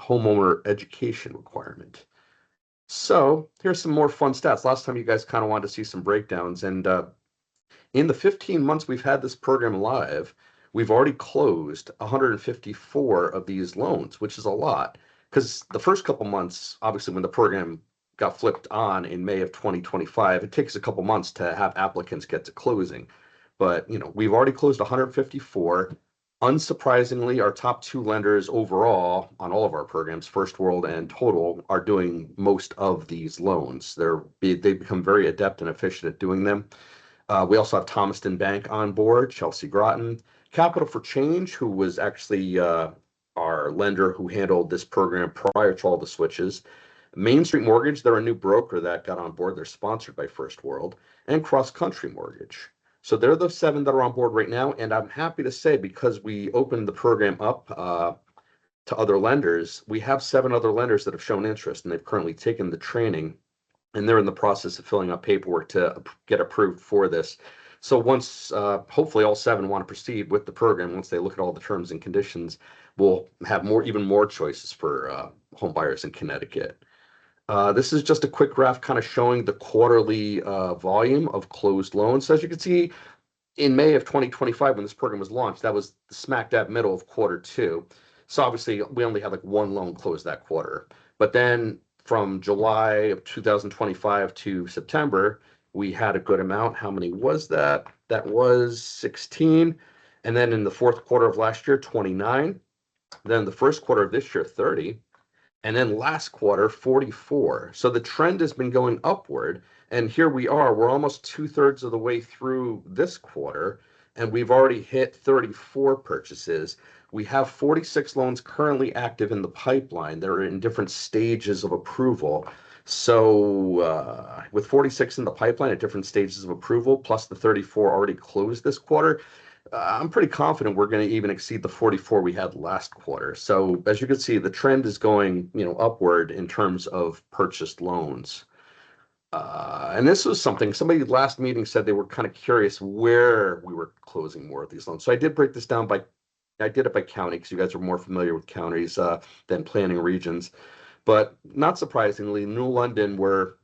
homeowner education requirement. So here's some more fun stats. Last time you guys kind of wanted to see some breakdowns, and in the 15 months we've had this program live, we've already closed 154 of these loans, which is a lot. Because the first couple months, obviously, when the program got flipped on in May of 2025, it takes a couple months to have applicants get to closing. But we've already closed 154. Unsurprisingly, our top 2 lenders overall on all of our programs, First World and Total, are doing most of these loans. They've become very adept and efficient at doing them. We also have Thomaston Bank on board, Chelsea Groton, Capital for Change, who was actually our lender who handled this program prior to all the switches. Main Street Mortgage, they're a new broker that got on board. They're sponsored by First World, and Cross Country Mortgage. So they're the 7 that are on board right now. And I'm happy to say, because we opened the program up to other lenders, we have 7 other lenders that have shown interest, and they've currently taken the training, and they're in the process of filling out paperwork to get approved for this. So once, hopefully all 7 want to proceed with the program, once they look at all the terms and conditions, we'll have even more choices for home buyers in Connecticut. This is just a quick graph kind of showing the quarterly volume of closed loans. So as you can see, in May of 2025, when this program was launched, that was smack dab middle of Q2. So obviously we only had like 1 loan closed that quarter. But then from July of 2025 to September, we had a good amount. How many was that? That was 16. And then in the Q4 of last year, 29. Then the Q1 of this year, 30. And then last quarter, 44. So the trend has been going upward. And here we are, we're almost 2/3 of the way through this quarter, and we've already hit 34 purchases. We have 46 loans currently active in the pipeline. They're in different stages of approval. So with 46 in the pipeline at different stages of approval, plus the 34 already closed this quarter, I'm pretty confident we're going to even exceed the 44 we had last quarter. So as you can see, the trend is going, upward in terms of purchased loans. And this was something somebody last meeting said they were kind of curious where we were closing more of these loans. So I did break this down I did it by county, because you guys are more familiar with counties than planning regions. But not surprisingly, New London, where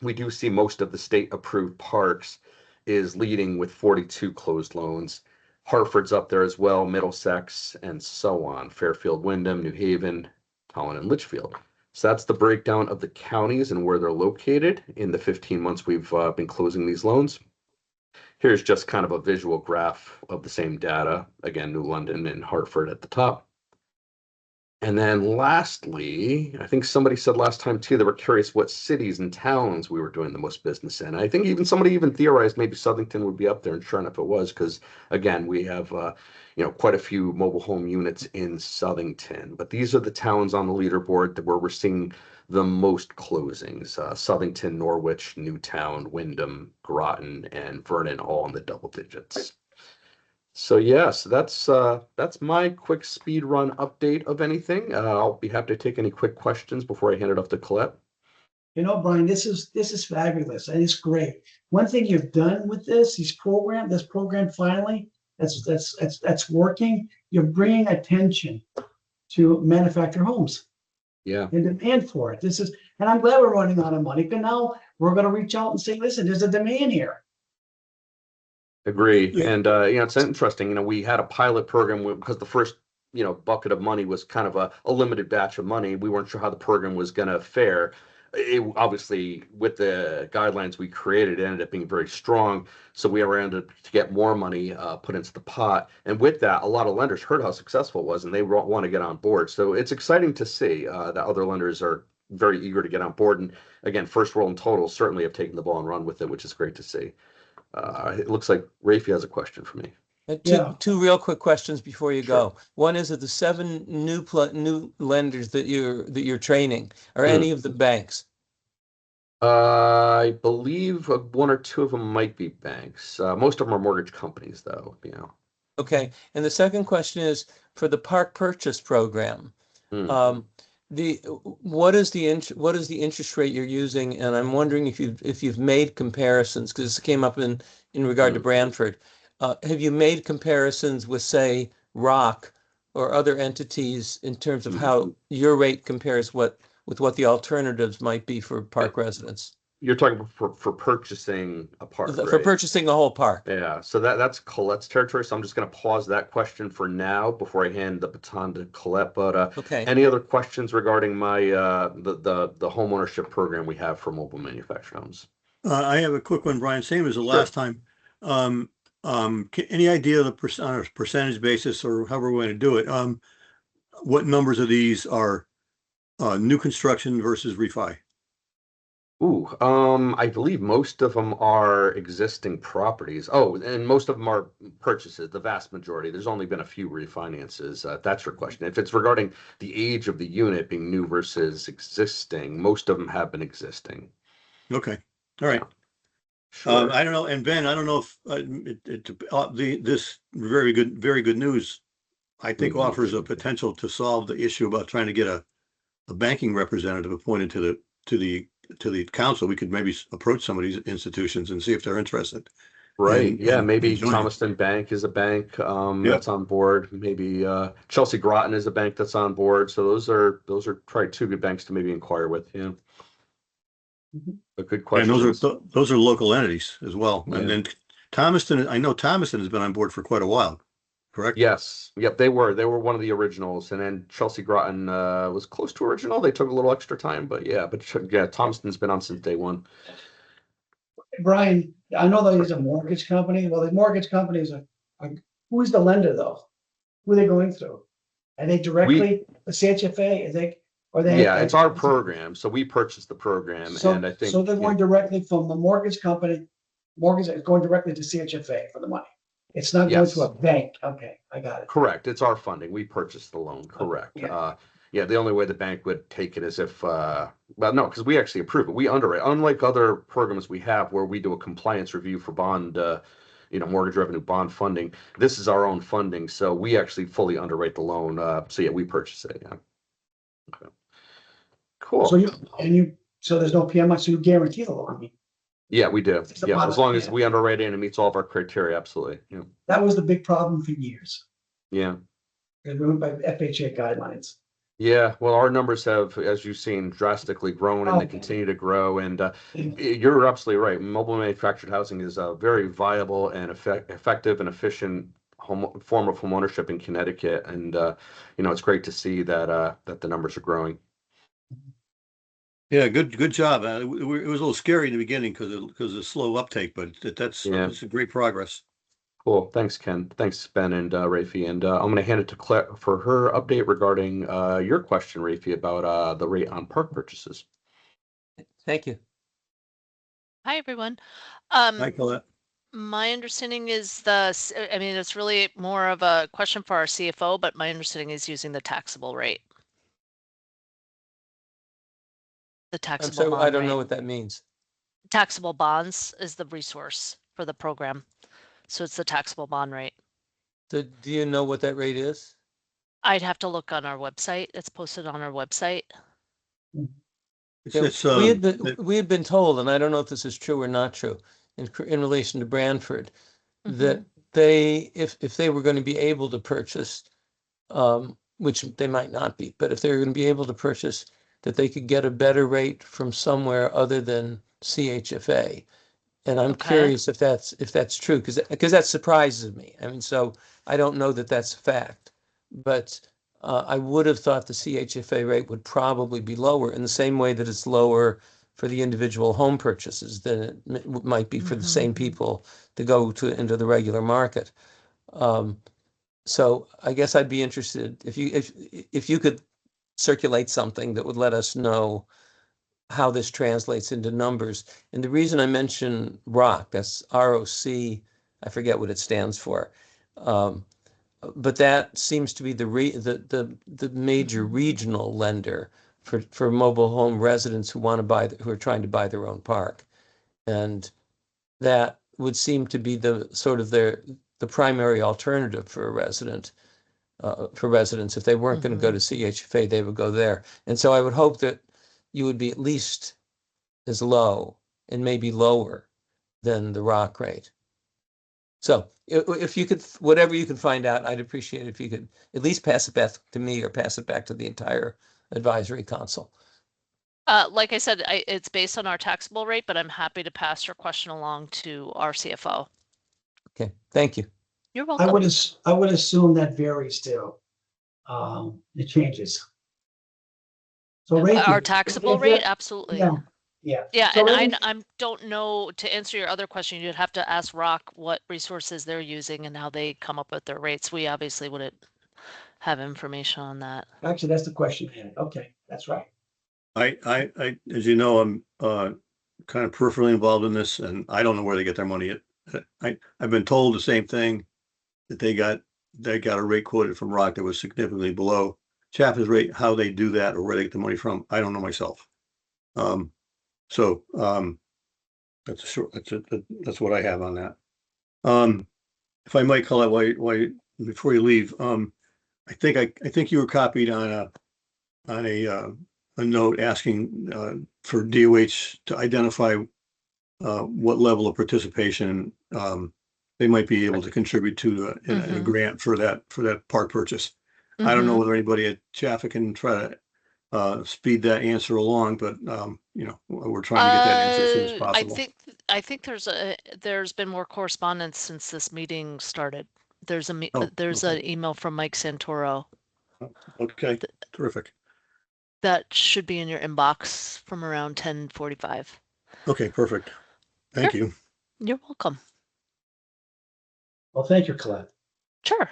we do see most of the state approved parks, is leading with 42 closed loans. Hartford's up there as well, Middlesex, and so on. Fairfield, Wyndham, New Haven, Holland, and Litchfield. So that's the breakdown of the counties and where they're located in the 15 months we've been closing these loans. Here's just kind of a visual graph of the same data. Again, New London and Hartford at the top. And then lastly, I think somebody said last time too, they were curious what cities and towns we were doing the most business in. I think somebody theorized maybe Southington would be up there, and sure enough it was, because again, we have quite a few mobile home units in Southington. But these are the towns on the leaderboard where we're seeing the most closings. Southington, Norwich, Newtown, Wyndham, Groton, and Vernon, all in the double digits. So yes, that's my quick speed run update of anything. I'll be happy to take any quick questions before I hand it off to Colette. Brian, this is fabulous, and it's great. One thing you've done with this program finally, that's working. You're bringing attention to manufactured homes. Yeah. And demand for it. And I'm glad we're running out of money, but now we're going to reach out and say, listen, there's a demand here. Agree. Yeah. And it's interesting. We had a pilot program because the first bucket of money was kind of a limited batch of money. We weren't sure how the program was going to fare. obviously with the guidelines we created, it ended up being very strong. So we were able to get more money put into the pot. And with that, a lot of lenders heard how successful it was and they want to get on board. So it's exciting to see that other lenders are very eager to get on board. And again, First World and Total certainly have taken the ball and run with it, which is great to see. It looks like Rafi has a question for me. Yeah. Two real quick questions before you go. One is that the 7 new lenders that you're training, are any of the banks? I believe 1 or 2 of them might be banks. Most of them are mortgage companies, though. Okay. And the second question is for the park purchase program. Hmm. What is the interest rate you're using? And I'm wondering if you've made comparisons, because this came up in regard to Branford. Have you made comparisons with, say, Rock or other entities in terms of how your rate compares with what the alternatives might be for park residents? You're talking for purchasing a park, For right? purchasing the whole park. Yeah, so that's Colette's territory. So I'm just going to pause that question for now before I hand the baton to Colette. But Okay. any other questions regarding my the home ownership program we have for mobile manufactured homes? I have a quick one, Brian, same as the Sure. last time. Any idea on a percentage basis or however we're going to do it? What numbers of these are new construction versus refi? Ooh, I believe most of them are existing properties. Oh, and most of them are purchases, the vast majority. There's only been a few refinances. That's your question. If it's regarding the age of the unit being new versus existing, most of them have been existing. Okay, all right. Sure. I don't know, and Ben, I don't know if this very good news, I think Mhm. offers a potential to solve the issue about trying to get a banking representative appointed to the council. We could maybe approach some of these institutions and see if they're interested. Right. Yeah. in Maybe joining. Thomaston Bank is a bank Yeah. that's on board. Maybe Chelsea Groton is a bank that's on board. So those are probably 2 good banks to maybe inquire with. Yeah. Mhm. But good And questions. those are local entities as well. Yeah. And then Thomaston, I know Thomaston has been on board for quite a while, correct? Yes. Yep. They were one of the originals, and then Chelsea Groton was close to original. They took a little extra time, but yeah. But yeah, Thomaston's been on since day one. Brian, I know that he's a mortgage company. Well, the mortgage companies are, who's the lender though? Who are they going through? Are they directly the CHFA? Yeah, it's our program, so we purchased the program, and I think So they're going directly from the mortgage company, mortgage is going directly to CHFA for the money. It's not going to a bank. Okay, I got it. correct. It's our funding. We purchased the loan. Correct. Yeah. Yeah, the only way the bank would take it is if, well, no, because we actually approve it. We underwrite. Unlike other programs we have where we do a compliance review for bond, mortgage revenue bond funding, this is our own funding, so we actually fully underwrite the loan. So yeah, we purchase it. Yeah. Okay. Cool. So there's no PMI, so you guarantee the loan. I mean, Yeah, we do. It's a Yeah, lot as of- long as yeah. we underwrite it and it meets all of our criteria, absolutely. Yeah. that was the big problem for years. Yeah. They were by FHA guidelines. Yeah, well, our numbers have, as you've seen, drastically grown and they Okay. continue to grow. And you're absolutely right. Mobile manufactured housing is a very viable and effective and efficient form of home ownership in Connecticut. And it's great to see that that the numbers are growing. Yeah, good job. It was a little scary in the beginning because of the slow uptake, but that's a great progress. Cool. Thanks, Ken. Thanks, Ben and Rafi. And I'm going to hand it to Claire for her update regarding your question, Rafi, about the rate on park purchases. Thank you. Hi, everyone. Hi, Colette. My understanding is it's really more of a question for our CFO, but my understanding is using the taxable rate. The I'm taxable sorry, bond I don't know rate. what that means. Taxable bonds is the resource for the program. So it's the taxable bond rate. Do you know what that rate is? I'd have to look on our website. It's posted on our website. We had been told, and I don't know if this is true or not true, in relation to Branford, that if they were going to be able to purchase, which they might not be, but if they were going to be able to purchase, that they could get a better rate from somewhere other than CHFA. And I'm curious if that's true, because that surprises me. I mean, so I don't know that that's a fact, but I would have thought the CHFA rate would probably be lower in the same way that it's lower for the individual home purchases than it might be for the same people to go into the regular market. So I guess I'd be interested if you could circulate something that would let us know how this translates into numbers. And the reason I mention ROC, that's ROC, I forget what it stands for. But that seems to be the major regional lender for mobile home residents who want to who are trying to buy their own park. And that would seem to be the sort of the primary alternative for a resident, for residents. If they weren't going to go to CHFA, they would go there. And so I would hope that you would be at least as low and maybe lower than the ROC rate. So if you could, whatever you can find out, I'd appreciate it if you could at least pass it back to me or pass it back to the entire advisory council. Like I said, it's based on our taxable rate, but I'm happy to pass your question along to our CFO. Okay, thank you. You're I welcome. would assume that varies too. It changes. So rate. Our taxable rate, absolutely. Yeah, yeah. Yeah, So and rate- I don't know, to answer your other question, you'd have to ask ROC what resources they're using and how they come up with their rates. We obviously wouldn't have information on that. Actually, that's the question I had. Okay, that's right. I, as you know, I'm kind of peripherally involved in this, and I don't know where they get their money. I've been told the same thing, that they got a rate quoted from ROC that was significantly below Chaffet's rate. How they do that or where they get the money from, I don't know myself. That's what I have on that. If I might, Colette, why before you leave, I think you were copied on a note asking for DOH to identify what level of participation they might be able to contribute to in a grant for that park purchase. I don't know whether anybody at Chaffet can try to speed that answer along, but we're trying to get that answer as soon as possible. I think there's been more correspondence since this meeting started. There's an email from Mike Santoro. Okay, terrific. That should be in your inbox from around 10:45. Okay, perfect. Thank you. You're welcome. Well, thank you, Colette. Sure.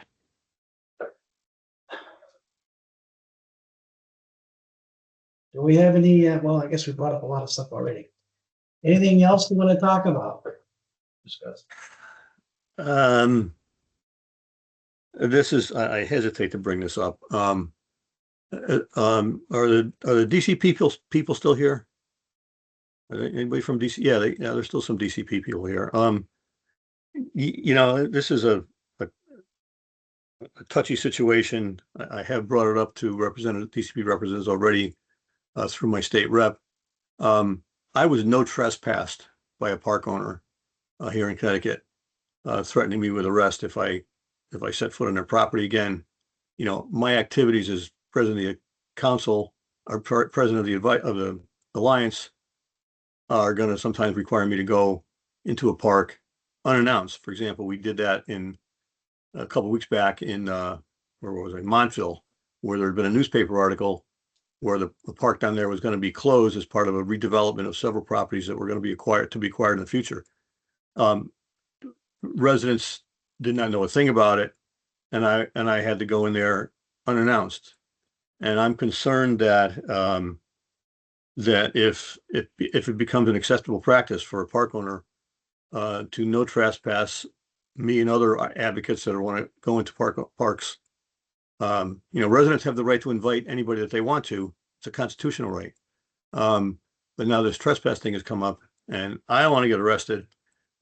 Do we have any, well, I guess we brought up a lot of stuff already. Anything else you want to talk about? Discuss. This is, I hesitate to bring this up. Are the DCP people still here? Anybody from DC? Yeah, there's still some DCP people here. This is a touchy situation. I have brought it up to DCP representatives already through my state rep. I was no trespassed by a park owner here in Connecticut, threatening me with arrest if I set foot on their property again. My activities as president of the council or president of the alliance are going to sometimes require me to go into a park unannounced. For example, we did that in a couple of weeks back in Montville, where there had been a newspaper article where the park down there was going to be closed as part of a redevelopment of several properties that were going to be acquired in the future. Residents did not know a thing about it, and I had to go in there unannounced. And I'm concerned that that if it becomes an acceptable practice for a park owner to no trespass me and other advocates that want to go into parks, residents have the right to invite anybody that they want to. It's a constitutional right. But now this trespass thing has come up, and I don't want to get arrested.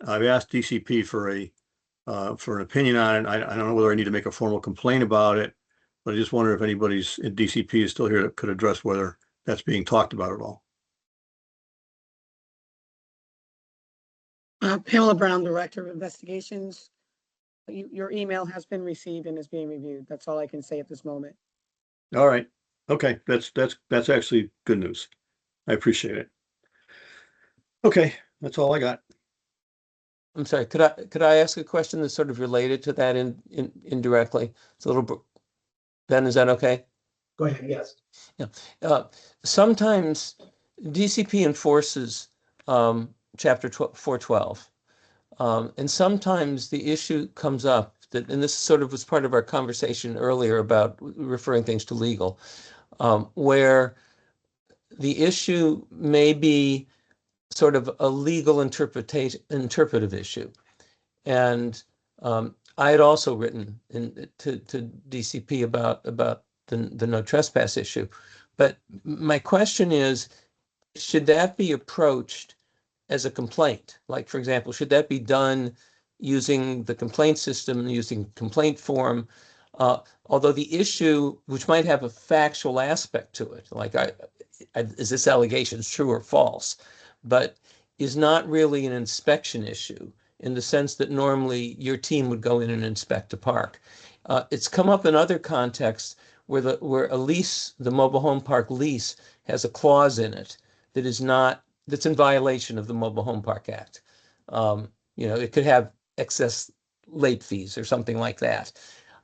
I've asked DCP for an opinion on it. I don't know whether I need to make a formal complaint about it, but I just wonder if anybody's in DCP is still here that could address whether that's being talked about at all. Pamela Brown, Director of Investigations. Your email has been received and is being reviewed. That's all I can say at this moment. All right. Okay. That's actually good news. I appreciate it. Okay. That's all I got. I'm sorry, could I ask a question that's sort of related to that indirectly? It's a little Ben, is that okay? Go ahead, yes. Sometimes DCP enforces Chapter 412. And sometimes the issue comes up that, and this sort of was part of our conversation earlier about referring things to legal, where the issue may be sort of a legal interpretive issue. And I had also written to DCP about the no trespass issue. But my question is, should that be approached as a complaint? Like, for example, should that be done using the complaint system, using complaint form? Although the issue, which might have a factual aspect to it, like is this allegation true or false, but is not really an inspection issue in the sense that normally your team would go in and inspect a park. It's come up in other contexts where a lease, the mobile home park lease, has a clause in it that is not, that's in violation of the Mobile Home Park Act. It could have excess late fees or something like that.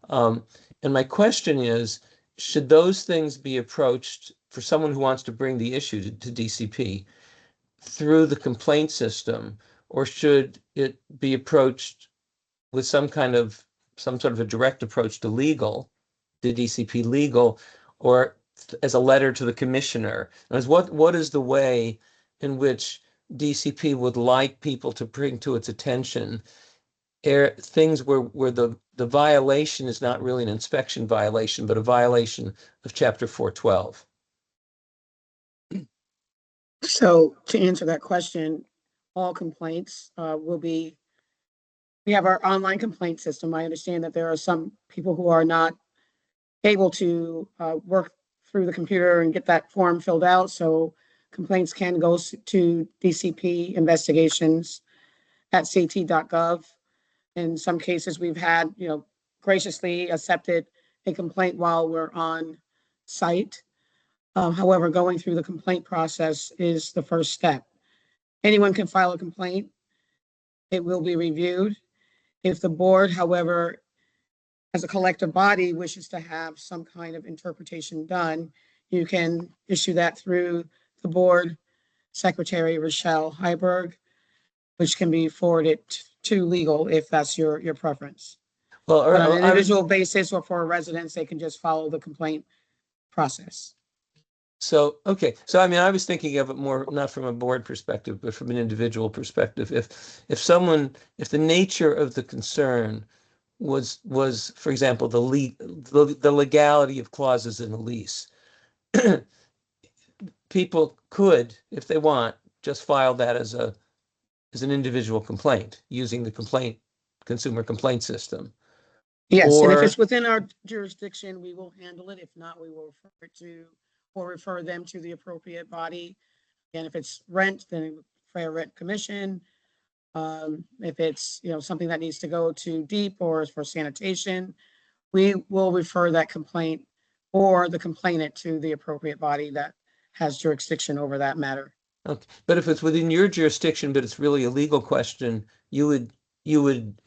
And my question is, should those things be approached for someone who wants to bring the issue to DCP through the complaint system, or should it be approached with some sort of a direct approach to DCP legal, or as a letter to the commissioner? What is the way in which DCP would like people to bring to its attention things where the violation is not really an inspection violation, but a violation of Chapter 412? So to answer that question, all complaints we have our online complaint system. I understand that there are some people who are not able to work through the computer and get that form filled out. So complaints can go to DCP investigations at ct.gov. In some cases, we've had, graciously accepted a complaint while we're on site. However, going through the complaint process is the first step. Anyone can file a complaint. It will be reviewed. If the board, however, as a collective body wishes to have some kind of interpretation done, you can issue that through the board secretary, Rochelle Heiberg, which can be forwarded to legal if that's your preference. Well, On an individual basis or for residents, they can just follow the complaint process. So, okay. So, I mean, I was thinking of it more, not from a board perspective, but from an individual perspective. If the nature of the concern was, for example, the legality of clauses in a lease, people could, if they want, just file that as an individual complaint using the consumer complaint system. Yes, and if Or- it's within our jurisdiction, we will handle it. If not, we will refer them to the appropriate body. And if it's rent, then fair rent commission. If it's, something that needs to go to deep or is for sanitation, we will refer that complaint or the complainant to the appropriate body that has jurisdiction over that matter. Okay. But if it's within your jurisdiction, but it's really a legal question, you would,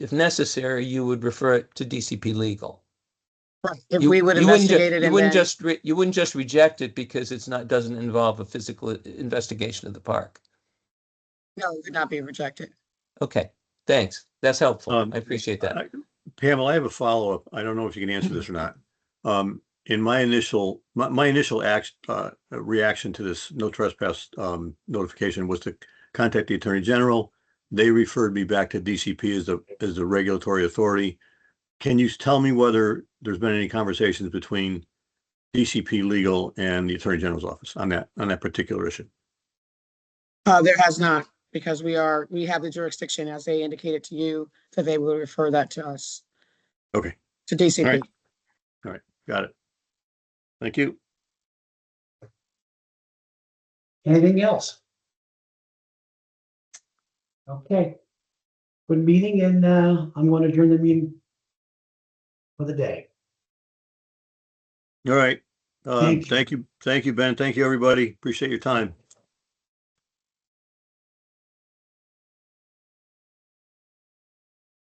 if necessary, you would refer it to DCP legal. Right. If we would investigate it, you wouldn't just reject it because doesn't involve a physical investigation of the park. No, it would not be rejected. Okay, thanks. That's helpful. I appreciate that. Pamela, I have a follow-up. I don't know if you can answer this or not. In my initial reaction to this no trespass notification was to contact the Attorney General. They referred me back to DCP as the regulatory authority. Can you tell me whether there's been any conversations between DCP legal and the Attorney General's office on that particular issue? There has not, because we have the jurisdiction, as they indicated to you, that they will refer that to us. Okay. To DCP. All right. Got it. Thank you. Anything else? Okay. Good meeting, and I'm going to adjourn the meeting for the day. All right. Thank you. Thank you. Thank you, Ben. Thank you, everybody. Appreciate your time.